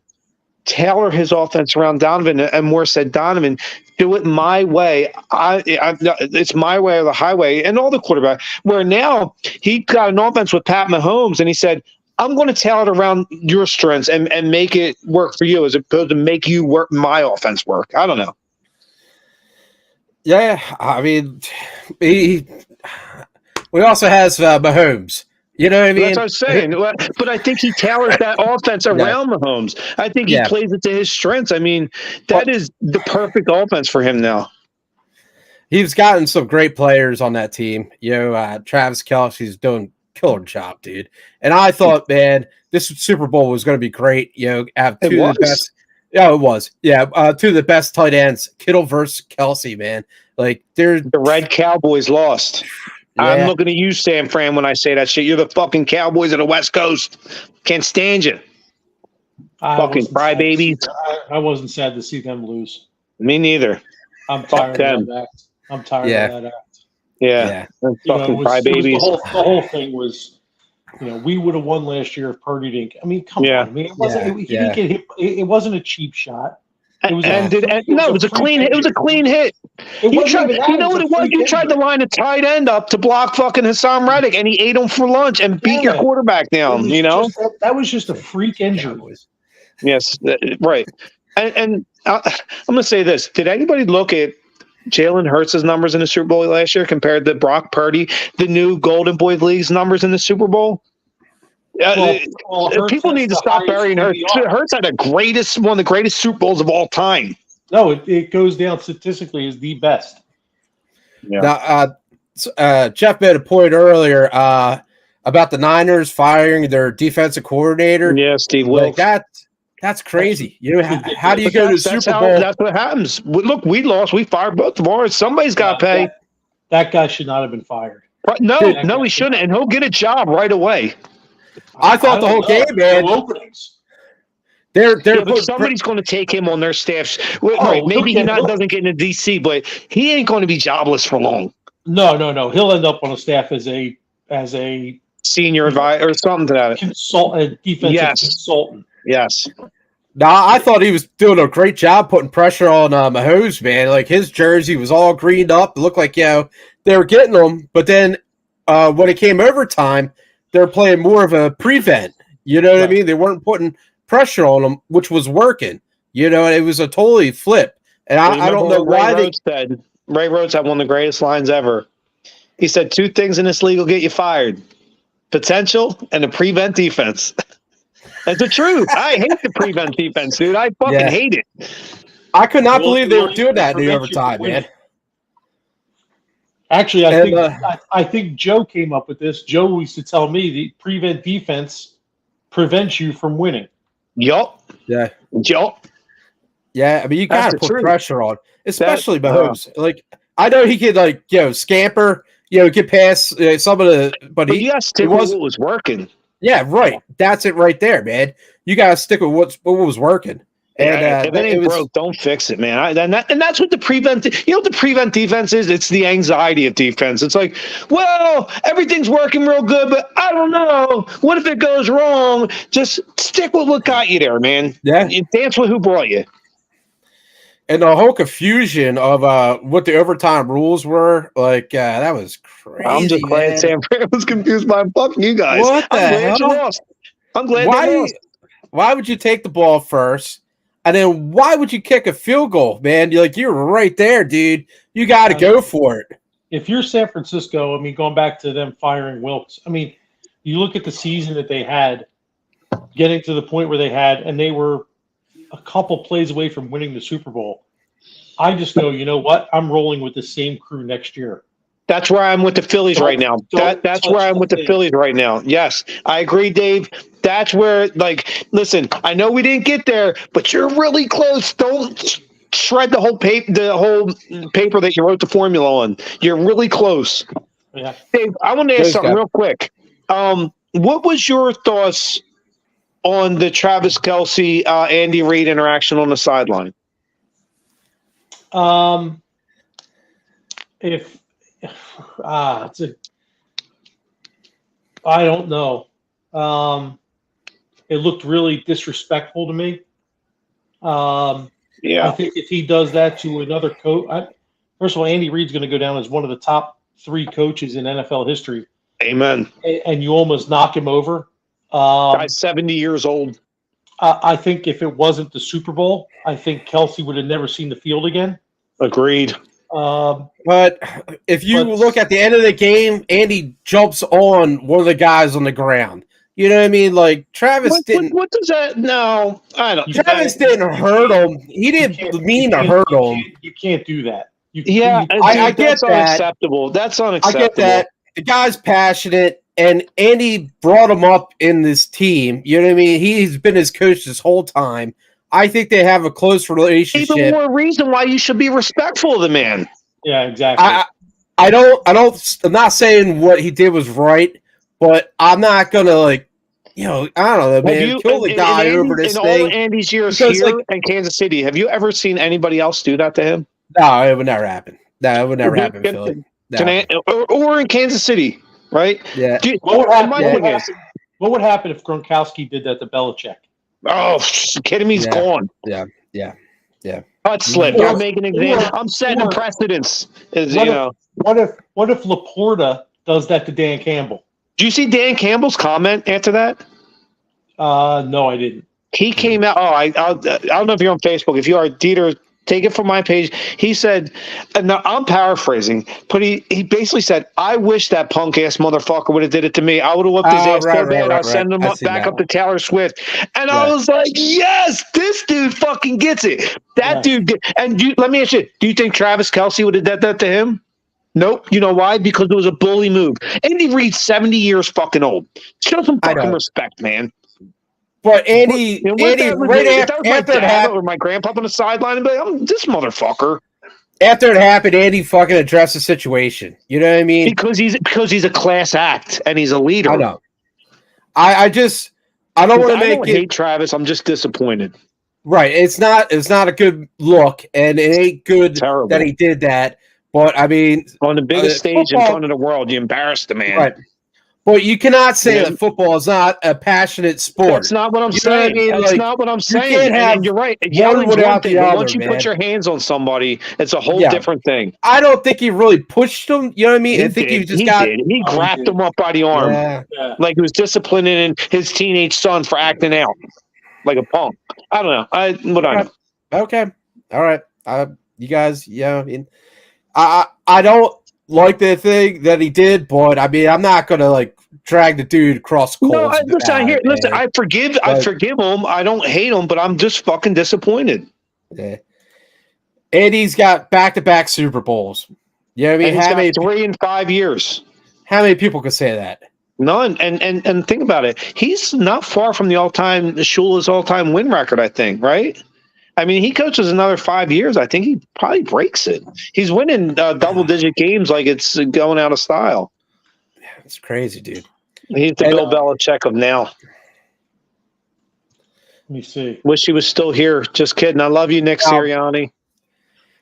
tailor his offense around Donovan, and Moore said, Donovan, do it my way. It's my way or the highway. And all the quarterback, where now he got an offense with Pat Mahomes, and he said, I'm going to tailor it around your strengths and make it work for you as opposed to make you work my offense work. I don't know. Yeah, I mean, we also has Mahomes. You know what I mean? That's what I'm saying. But I think he tailors that offense around Mahomes. I think he plays it to his strengths. I mean, that is the perfect offense for him now. He's gotten some great players on that team. Travis Kelce's doing a killer job, dude. And I thought, man, this Super Bowl was going to be great. Have two of the best. Yeah, it was. Yeah, two of the best tight ends, Kittle versus Kelce, man. Like the Red Cowboys lost. Yeah. I'm looking at you, San Fran, when I say that shit. You're the fucking Cowboys of the West Coast. Can't stand you. Fucking crybabies. I wasn't sad to see them lose. Me neither. I'm tired of that act. I'm tired of that act. Yeah. Fucking crybabies. The whole thing was, we would have won last year if Purdy didn't. I mean, come on. I mean, he didn't get hit. It wasn't a cheap shot. It was a clean hit. It was a clean hit. You know what it was? You tried to line a tight end up to block fucking Hassan Reddick, and he ate him for lunch and beat your quarterback down. That was just a freak injury. Yes, right. And I'm going to say this: did anybody look at Jalen Hurts' numbers in the Super Bowl last year compared to Brock Purdy, the new Golden Boy League's numbers in the Super Bowl? People need to stop burying Hurts. Hurts had one of the greatest Super Bowls of all time. No, it goes down statistically as the best. Yeah. Now, Jeff made a point earlier about the Niners firing their defensive coordinator. Yeah, Steve Wilkes. That's crazy. How do you go to the Super Bowl? That's what happens. Look, we lost. We fired both of ours. Somebody's got to pay. That guy should not have been fired. Right? No, he shouldn't. And he'll get a job right away. I thought the whole game, man. No openings. But somebody's going to take him on their staff. Maybe he doesn't get into DC, but he ain't going to be jobless for long. No. He'll end up on a staff as a senior advisor or something to that consultant, defensive consultant. Yes. Nah, I thought he was doing a great job putting pressure on Mahomes, man. Like his jersey was all greened up. It looked like they were getting him, but then when it came overtime, they're playing more of a prevent. You know what I mean? They weren't putting pressure on them, which was working. It was a totally flip. And I don't know why Ray Rhodes had one of the greatest lines ever. He said, 2 things in this league will get you fired: potential and a prevent defense. That's the truth. I hate the prevent defense, dude. I fucking hate it. I could not believe they were doing that in the overtime, man. Actually, I think Joe came up with this. Joe used to tell me the prevent defense prevents you from winning. Yup. Yeah. Yup. Yeah, I mean, you got to put pressure on, especially Mahomes. I know he could, scamper, get past some of the – but he has to. It was working. Yeah, right. That's it right there, man. You got to stick with what was working. And if it ain't broke, don't fix it, man. And that's what the prevent. You know what the prevent defense is? It's the anxiety of defense. It's like, well, everything's working real good, but I don't know. What if it goes wrong? Just stick with what got you there, man. Yeah. You dance with who brought you. And the whole confusion of what the overtime rules were, like that was crazy. I'm just glad San Fran was confused by fucking you guys. What the hell? You lost. I'm glad they lost. Why would you take the ball first? And then why would you kick a field goal, man? You're right there, dude. You got to go for it. If you're San Francisco, I mean, going back to them firing Wilkes, I mean, you look at the season that they had, getting to the point where they had, and they were a couple plays away from winning the Super Bowl. I just know, you know what? I'm rolling with the same crew next year. That's where I'm with the Phillies right now. That's where I'm with the Phillies right now. Yes, I agree, Dave. That's where, listen, I know we didn't get there, but you're really close. Don't shred the whole paper that you wrote the formula on. You're really close. Yeah. Dave, I want to ask something real quick. What was your thoughts on the Travis Kelce, Andy Reid interaction on the sideline? I don't know. It looked really disrespectful to me. Yeah. I think if he does that to another coach, first of all, Andy Reid's going to go down as one of the top 3 coaches in NFL history. Amen. And you almost knock him over. Guy's 70 years old. I think if it wasn't the Super Bowl, I think Kelce would have never seen the field again. Agreed. But if you look at the end of the game, Andy jumps on one of the guys on the ground. You know what I mean? Like Travis didn't. What does that? No, I don't. Travis didn't hurt him. He didn't mean to hurt him. You can't do that. I get that. Unacceptable. That's unacceptable. I get that. The guy's passionate, and Andy brought him up in this team. You know what I mean? He's been his coach this whole time. I think they have a close relationship. Even more reason why you should be respectful of the man. Yeah, exactly. I'm not saying what he did was right, but I'm not gonna I don't know, man, kill the guy over this thing. In all Andy's years here in Kansas City, have you ever seen anybody else do that to him? No, it would never happen. No, it would never happen in Philly. Or in Kansas City, right? Yeah. What would happen if Gronkowski did that to Belichick? Oh, kidding me? He's gone. Yeah. Cut slip. I'm making an example. I'm setting precedents. What if Laporta does that to Dan Campbell? Do you see Dan Campbell's comment after that? No, I didn't. He came out. I don't know if you're on Facebook. If you are, DeeTer, take it from my page. He said, now I'm paraphrasing, but he basically said, I wish that punk ass motherfucker would have did it to me. I would have whipped his ass so bad. I'll send him back up to Taylor Swift. And I was like, yes, this dude fucking gets it. That dude. Let me ask you, do you think Travis Kelce would have did that to him? Nope. You know why? Because it was a bully move. Andy Reid's 70 years fucking old. Show some fucking respect, man. But Andy right after it happened, or my grandpa on the sideline, and be like, I'm this motherfucker. After it happened, Andy fucking addressed the situation. You know what I mean? Because he's a class act and he's a leader. I know. I don't want to make it hate Travis. I'm just disappointed. Right. It's not a good look, and it ain't good that he did that. But I mean, on the biggest stage in front of the world, you embarrassed the man. Right. But you cannot say that football is not a passionate sport. That's not what I'm saying. That's not what I'm saying. You can't have you're right. one without the other, once you put your hands on somebody, it's a whole different thing. I don't think he really pushed him. You know what I mean? I think he grabbed him up by the arm, like he was disciplining his teenage son for acting out like a punk. I don't know. Okay. All right. You guys. Yeah. I mean, I don't like the thing that he did, but I mean, I'm not gonna drag the dude across the coals. No, listen. I forgive him. I don't hate him, but I'm just fucking disappointed. Yeah. Andy's got back-to-back Super Bowls. You know what I mean? How many 3 in 5 years? How many people could say that? None. And think about it. He's not far from the Shula's all-time win record, I think, right? I mean, he coaches another 5 years. I think he probably breaks it. He's winning double-digit games like it's going out of style. Yeah, it's crazy, dude. He's the Bill Belichick of now. Let me see. Wish he was still here. Just kidding. I love you, Nick Sirianni.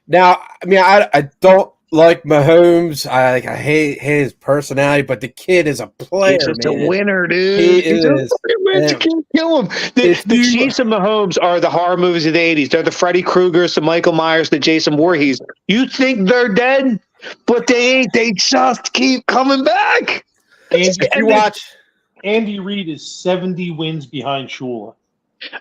Now, I mean, I don't like Mahomes. I hate his personality, but the kid is a player. He's just man. a winner, dude. He's a winner. You can't kill him. The Chiefs and Mahomes are the horror movies of the 80s. They're the Freddy Kruegers, the Michael Myers, the Jason Voorhees. You think they're dead, but they ain't. They just keep coming back. Andy Reid is 70 wins behind Shula.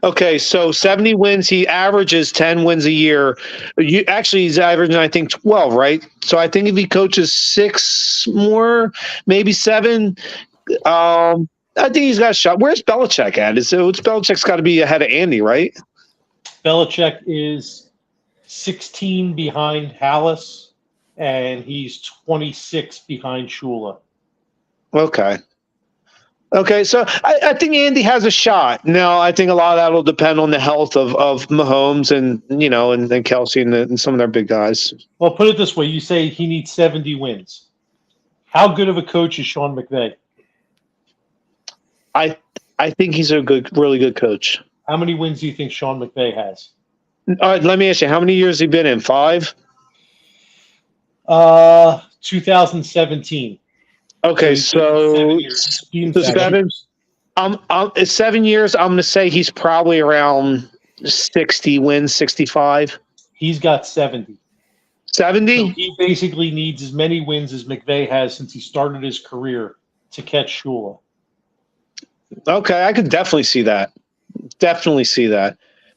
Okay, so 70 wins. He averages 10 wins a year. He's averaging, I think, 12, right? So I think if he coaches 6 more, maybe 7, I think he's got a shot. Where's Belichick at? Belichick's got to be ahead of Andy, right? Belichick is 16 behind Hallis, and he's 26 behind Shula. Okay, so I think Andy has a shot. Now, I think a lot of that will depend on the health of Mahomes and Kelsey and some of their big guys. Well, put it this way. You say he needs 70 wins. How good of a coach is Sean McVay? I think he's a really good coach. How many wins do you think Sean McVay has? All right, let me ask you, how many years has he been in? 5? 2017. Okay, so 7 years. 7. 7 years. I'm going to say he's probably around 60 wins, 65. He's got 70. 70? So he basically needs as many wins as McVay has since he started his career to catch Shula. Okay, I could definitely see that.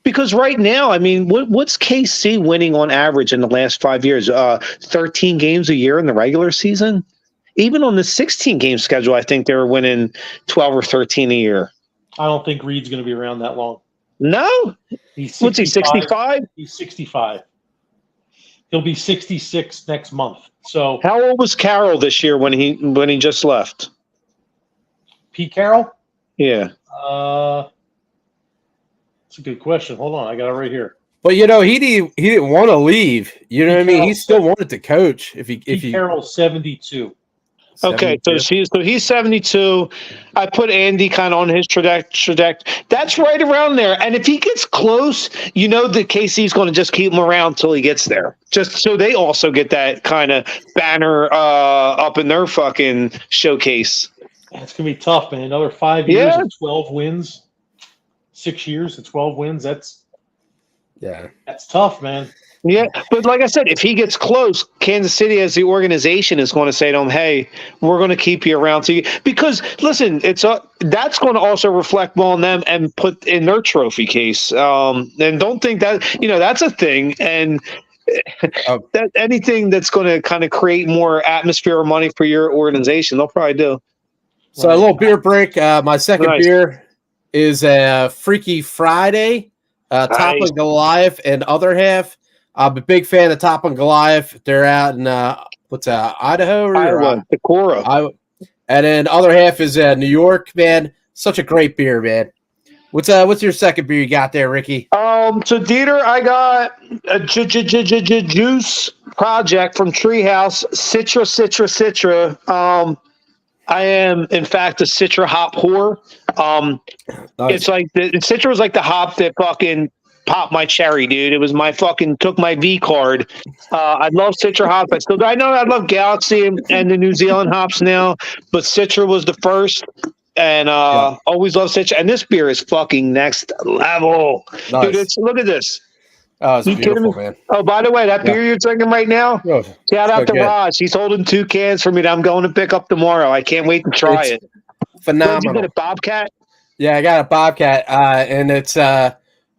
Because right now, I mean, what's KC winning on average in the last 5 years? 13 games a year in the regular season? Even on the 16-game schedule, I think they were winning 12 or 13 a year. I don't think Reed's going to be around that long. No? What's he, 65? He's 65. He'll be 66 next month. So how old was Carroll this year when he just left? Pete Carroll? Yeah. That's a good question. Hold on, I got it right here. But he didn't want to leave. You know what I mean? He still wanted to coach. Pete Carroll's 72. Okay, so he's 72. I put Andy kind of on his trajectory. That's right around there. And if he gets close, that KC's going to just keep him around till he gets there. Just so they also get that kind of banner up in their fucking showcase. It's going to be tough, man. Another 5 years and 12 wins. 6 years and 12 wins. That's tough, man. Yeah, but like I said, if he gets close, Kansas City as the organization is going to say to him, hey, we're going to keep you around. Because, listen, that's going to also reflect well on them and put in their trophy case. And don't think that, that's a thing. And that anything that's going to kind of create more atmosphere or money for your organization, they'll probably do. So a little beer break. My second beer is a Freaky Friday, Top of Goliath and Other Half. I'm a big fan of Top and Goliath. They're out in Idaho? Iowa, Decorah. And then Other Half is New York, man. Such a great beer, man. What's your second beer you got there, Ricky? So DeeTer, I got a Juice Project from Treehouse, Citra. I am, in fact, a Citra hop whore. Nice. It's like Citra was like the hop that fucking popped my cherry, dude. It was took my V card. I love Citra hops. I know I love Galaxy and the New Zealand hops now, but Citra was the first, and always love Citra. And this beer is fucking next level, nice. Dude. Look at this. Oh, it's beautiful, man. Oh, by the way, that beer you're drinking right now, shout out to Raj. He's holding 2 cans for me that I'm going to pick up tomorrow. I can't wait to try it. Phenomenal. Did you get a Bobcat? Yeah, I got a Bobcat, and it's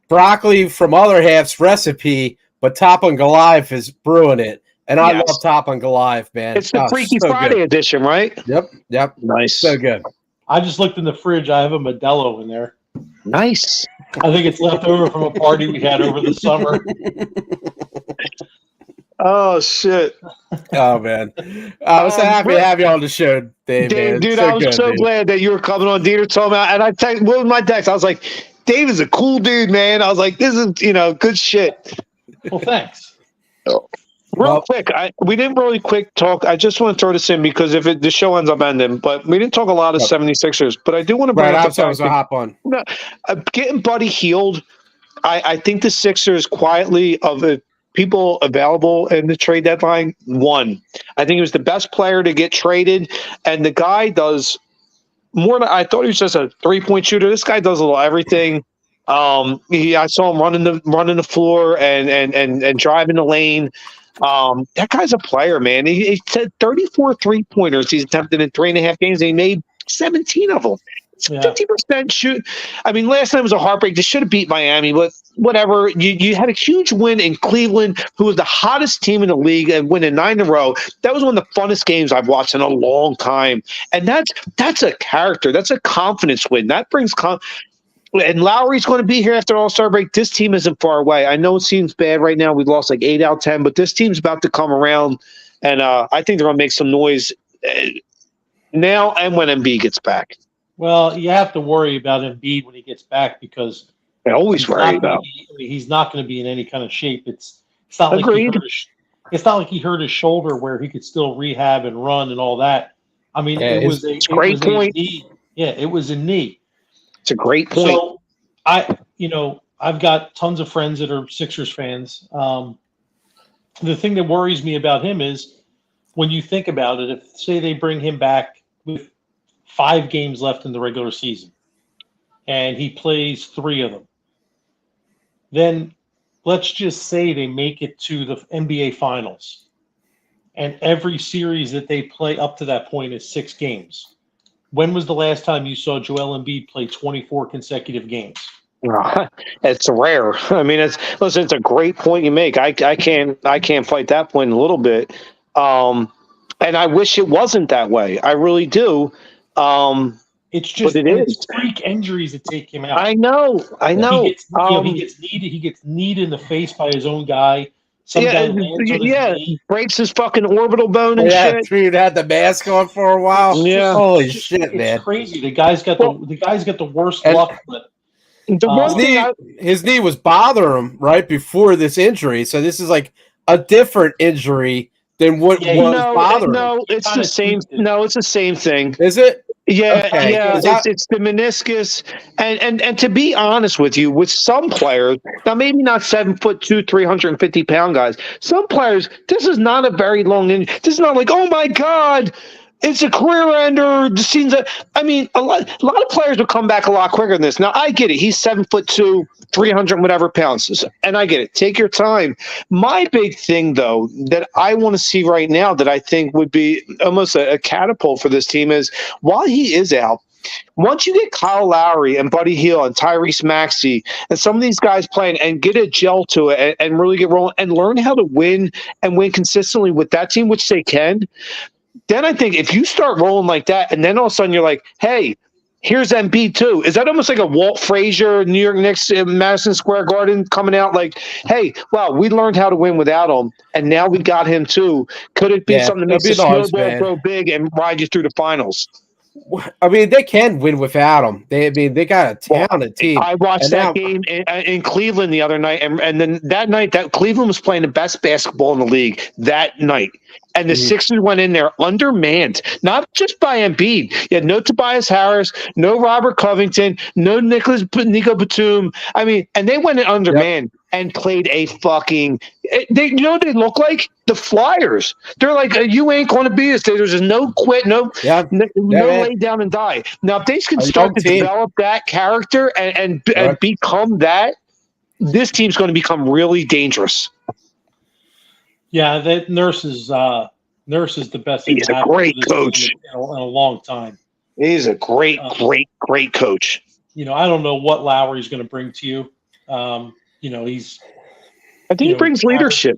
broccoli from Other Half's recipe, but Top and Goliath is brewing it. And I love Top and Goliath, man. It's the Freaky Friday edition, right? Yep. Nice. So good. I just looked in the fridge. I have a Modelo in there. Nice. I think it's left over from a party we had over the summer. Oh, shit. Oh, man. I was so happy to have you on the show, Dave. Man. Dude, I was so glad that you were coming on. DeeTer told me, and what was my text? I was like, Dave is a cool dude, man. I was like, this is, good shit. Well, thanks. Real quick, we didn't really quick talk. I just want to throw this in because if the show ends up ending, but we didn't talk a lot of 76ers. But I do want to bring up the fact hop on. Getting Buddy Hield. I think the Sixers quietly of the people available in the trade deadline won. I think he was the best player to get traded, and the guy does more than I thought. He was just a 3-point shooter. This guy does a little everything. I saw him running the floor and driving the lane. That guy's a player, man. He said 34 3-pointers he's attempted in 3.5 games, and he made 17 of them. It's 50% shoot. I mean, last night was a heartbreak. They should have beat Miami, but whatever. You had a huge win in Cleveland, who was the hottest team in the league, and winning 9 in a row. That was one of the funnest games I've watched in a long time. And that's a character. That's a confidence win. That brings and Lowry's going to be here after All-Star break. This team isn't far away. I know it seems bad right now. We've lost like 8 out of 10, but this team's about to come around, and I think they're going to make some noise now and when Embiid gets back. Well, you have to worry about Embiid when he gets back because I always worry about. He's not going to be in any kind of shape. It's not like he hurt his shoulder where he could still rehab and run and all that. I mean, it was a knee. Yeah, it was a knee. It's a great point. So I've got tons of friends that are Sixers fans. The thing that worries me about him is when you think about it, if say they bring him back with 5 games left in the regular season and he plays 3 of them, then let's just say they make it to the NBA Finals and every series that they play up to that point is 6 games. When was the last time you saw Joel Embiid play 24 consecutive games? It's rare. I mean, it's a great point you make. I can't fight that point a little bit. And I wish it wasn't that way. I really do. It's just it's freak injuries that take him out. I know. He gets kneed in the face by his own guy. Breaks his fucking orbital bone and shit. Dude had the mask on for a while. Yeah, holy shit, man! It's crazy. The guy's got the worst luck. But his knee was bothering him right before this injury, so this is like a different injury than what was bothering him. No, it's the same. No, it's the same thing. Is it? Yeah, okay. It's the meniscus, and to be honest with you, with some players, now maybe not 7'2", 350-pound guys. Some players, this is not a very long injury. This is not like, oh my God, it's a career ender. I mean, a lot of players will come back a lot quicker than this. Now I get it. He's 7'2", 300 whatever pounds, and I get it. Take your time. My big thing, though, that I want to see right now, that I think would be almost a catapult for this team is while he is out. Once you get Kyle Lowry and Buddy Hield and Tyrese Maxey and some of these guys playing and get a gel to it and really get rolling and learn how to win and win consistently with that team, which they can, then I think if you start rolling like that and then all of a sudden you're like, hey, here's Embiid too. Is that almost like a Walt Frazier, New York Knicks, Madison Square Garden coming out like, hey, wow, we learned how to win without him, and now we got him too. Could it be something that makes the snowball grow big and ride you through the finals? I mean, they can win without him. They got a talented team. I watched that game in Cleveland the other night, and then that night that Cleveland was playing the best basketball in the league that night. And the Sixers went in there undermanned, not just by Embiid. You had no Tobias Harris, no Robert Covington, no Nico Batum. I mean, and they went in undermanned and played a fucking. You know what they look like? The Flyers. They're like, you ain't going to beat us. There's just no quit, no lay down and die. Now, if they can start to develop that character and become that, this team's going to become really dangerous. Yeah, that Nurse is the best. He's a great coach in a long time. He's a great coach. I don't know what Lowry's going to bring to you. I think he brings leadership.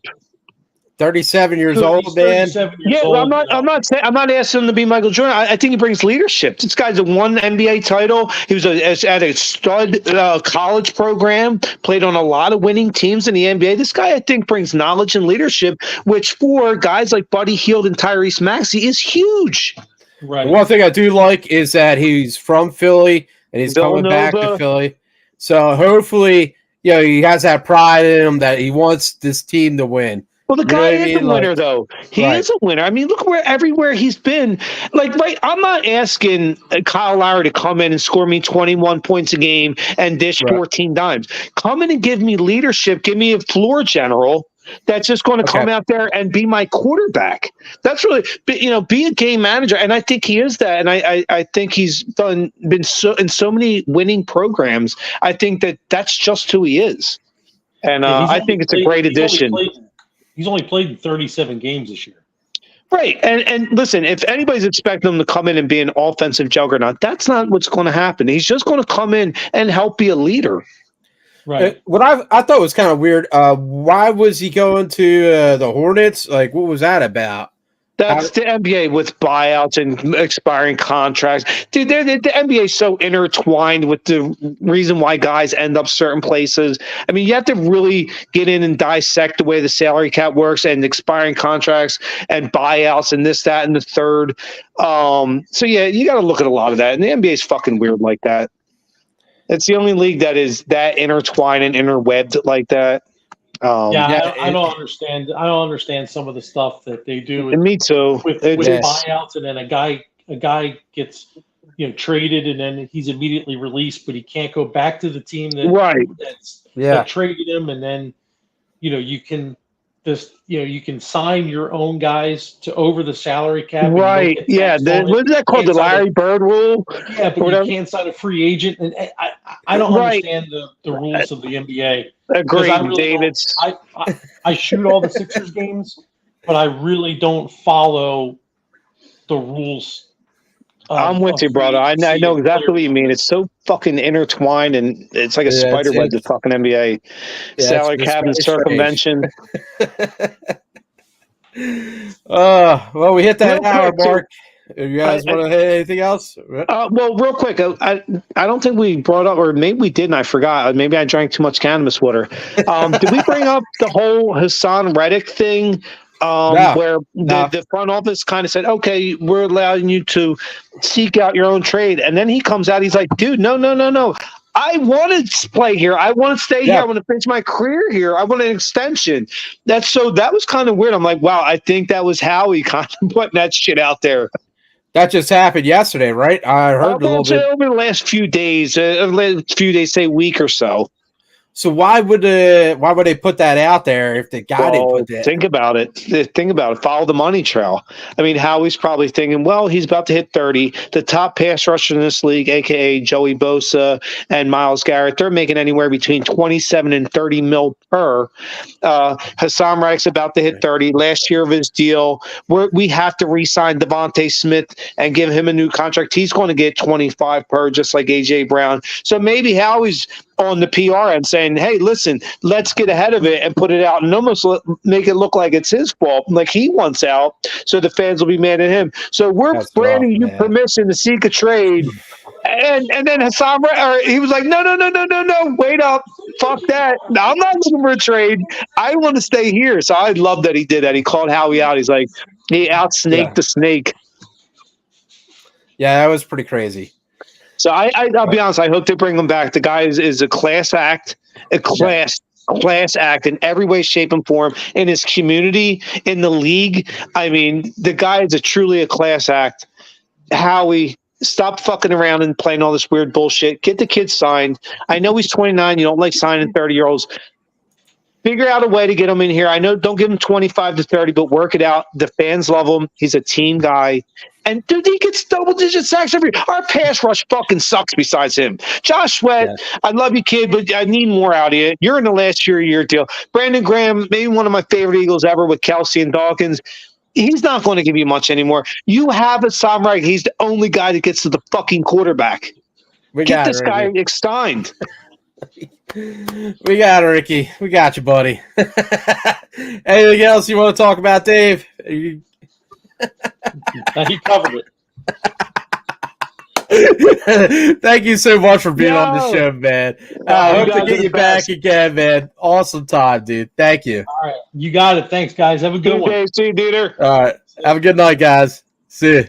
37 years old, man. I'm not asking him to be Michael Jordan. I think he brings leadership. This guy's won NBA title. He was at a stud college program, played on a lot of winning teams in the NBA. This guy, I think, brings knowledge and leadership, which for guys like Buddy Hield and Tyrese Maxey is huge. Right. One thing I do like is that he's from Philly and he's coming back to Philly. So hopefully, he has that pride in him that he wants this team to win. Well, the guy is a winner, though. He is a winner. I mean, look everywhere he's been. Like, right, I'm not asking Kyle Lowry to come in and score me 21 points a game and dish 14 dimes. Come in and give me leadership. Give me a floor general that's just going to come out there and be my quarterback. That's really, be a game manager. And I think he is that. And I think he's been in so many winning programs. I think that's just who he is. And I think it's a great addition. He's only played in 37 games this year. Right. And listen, if anybody's expecting him to come in and be an offensive juggernaut, that's not what's going to happen. He's just going to come in and help be a leader. Right. What I thought was kind of weird. Why was he going to the Hornets? Like, what was that about? That's the NBA with buyouts and expiring contracts. Dude, the NBA is so intertwined with the reason why guys end up certain places. I mean, you have to really get in and dissect the way the salary cap works and expiring contracts and buyouts and this, that, and the third. So, yeah, you got to look at a lot of that. And the NBA is fucking weird like that. It's the only league that is that intertwined and interwebbed like that. I don't understand. I don't understand some of the stuff that they do. Me too. With buyouts, and then a guy gets traded, and then he's immediately released, but he can't go back to the team that traded him, and then you can you can sign your own guys to over the salary cap. Right. Yeah. What is that called? The Larry Bird rule? Yeah, but you can't sign a free agent, and I don't understand the rules of the NBA. Agreed, David. I shoot all the Sixers games, but I really don't follow the rules. I'm with you, brother. I know exactly what you mean. It's so fucking intertwined, and it's like a spider web, the fucking NBA. Salary cap and circumvention. Well, we hit that hour mark. You guys want to hit anything else? Well, real quick, I don't think we brought up, or maybe we didn't. I forgot. Maybe I drank too much cannabis water. Did we bring up the whole Hassan Reddick thing? Where the front office kind of said, okay, we're allowing you to seek out your own trade. And then he comes out, he's like, dude, no. I want to play here. I want to stay here. I want to finish my career here. I want an extension. That was kind of weird. I'm like, wow, I think that was Howie kind of putting that shit out there. That just happened yesterday, right? I heard a little bit. Over the last few days, say week or so. So why would they put that out there if the guy didn't put that? Think about it. Follow the money trail. I mean, Howie's probably thinking, well, he's about to hit 30. The top pass rusher in this league, a.k.a. Joey Bosa and Myles Garrett, they're making anywhere between 27 and 30 mil per. Hassan Reddick's about to hit 30. Last year of his deal, we have to re-sign Devontae Smith and give him a new contract. He's going to get 25 per, just like A.J. Brown. So maybe Howie's on the PR and saying, hey, listen, let's get ahead of it and put it out and almost make it look like it's his fault, like he wants out, so the fans will be mad at him. So we're granting you permission to seek a trade. And then Hassan, he was like, no, wait up. Fuck that. No, I'm not looking for a trade. I want to stay here. So I love that he did that. He called Howie out. He's like, he out-snaked the snake. Yeah, that was pretty crazy. So I'll be honest. I hope they bring him back. The guy is a class act, class act in every way, shape, and form. In his community, in the league. I mean, the guy is truly a class act. Howie, stop fucking around and playing all this weird bullshit. Get the kid signed. I know he's 29. You don't like signing 30-year-olds. Figure out a way to get him in here. I know, don't give him 25 to 30, but work it out. The fans love him. He's a team guy. And dude, he gets double-digit sacks every year. Our pass rush fucking sucks besides him. Josh Sweat, I love you, kid, but I need more out of you. You're in the last year of your deal. Brandon Graham, maybe one of my favorite Eagles ever with Kelsey and Dawkins. He's not going to give you much anymore. You have a Sam Wright. He's the only guy that gets to the fucking quarterback. Get this guy signed. We got it, Ricky. We got you, buddy. Anything else you want to talk about, Dave? He covered it. Thank you so much for being on the show, man. I hope to get you back again, man. Awesome time, dude. Thank you. All right. You got it. Thanks, guys. Have a good one. See you, DeeTer. All right. Have a good night, guys. See you.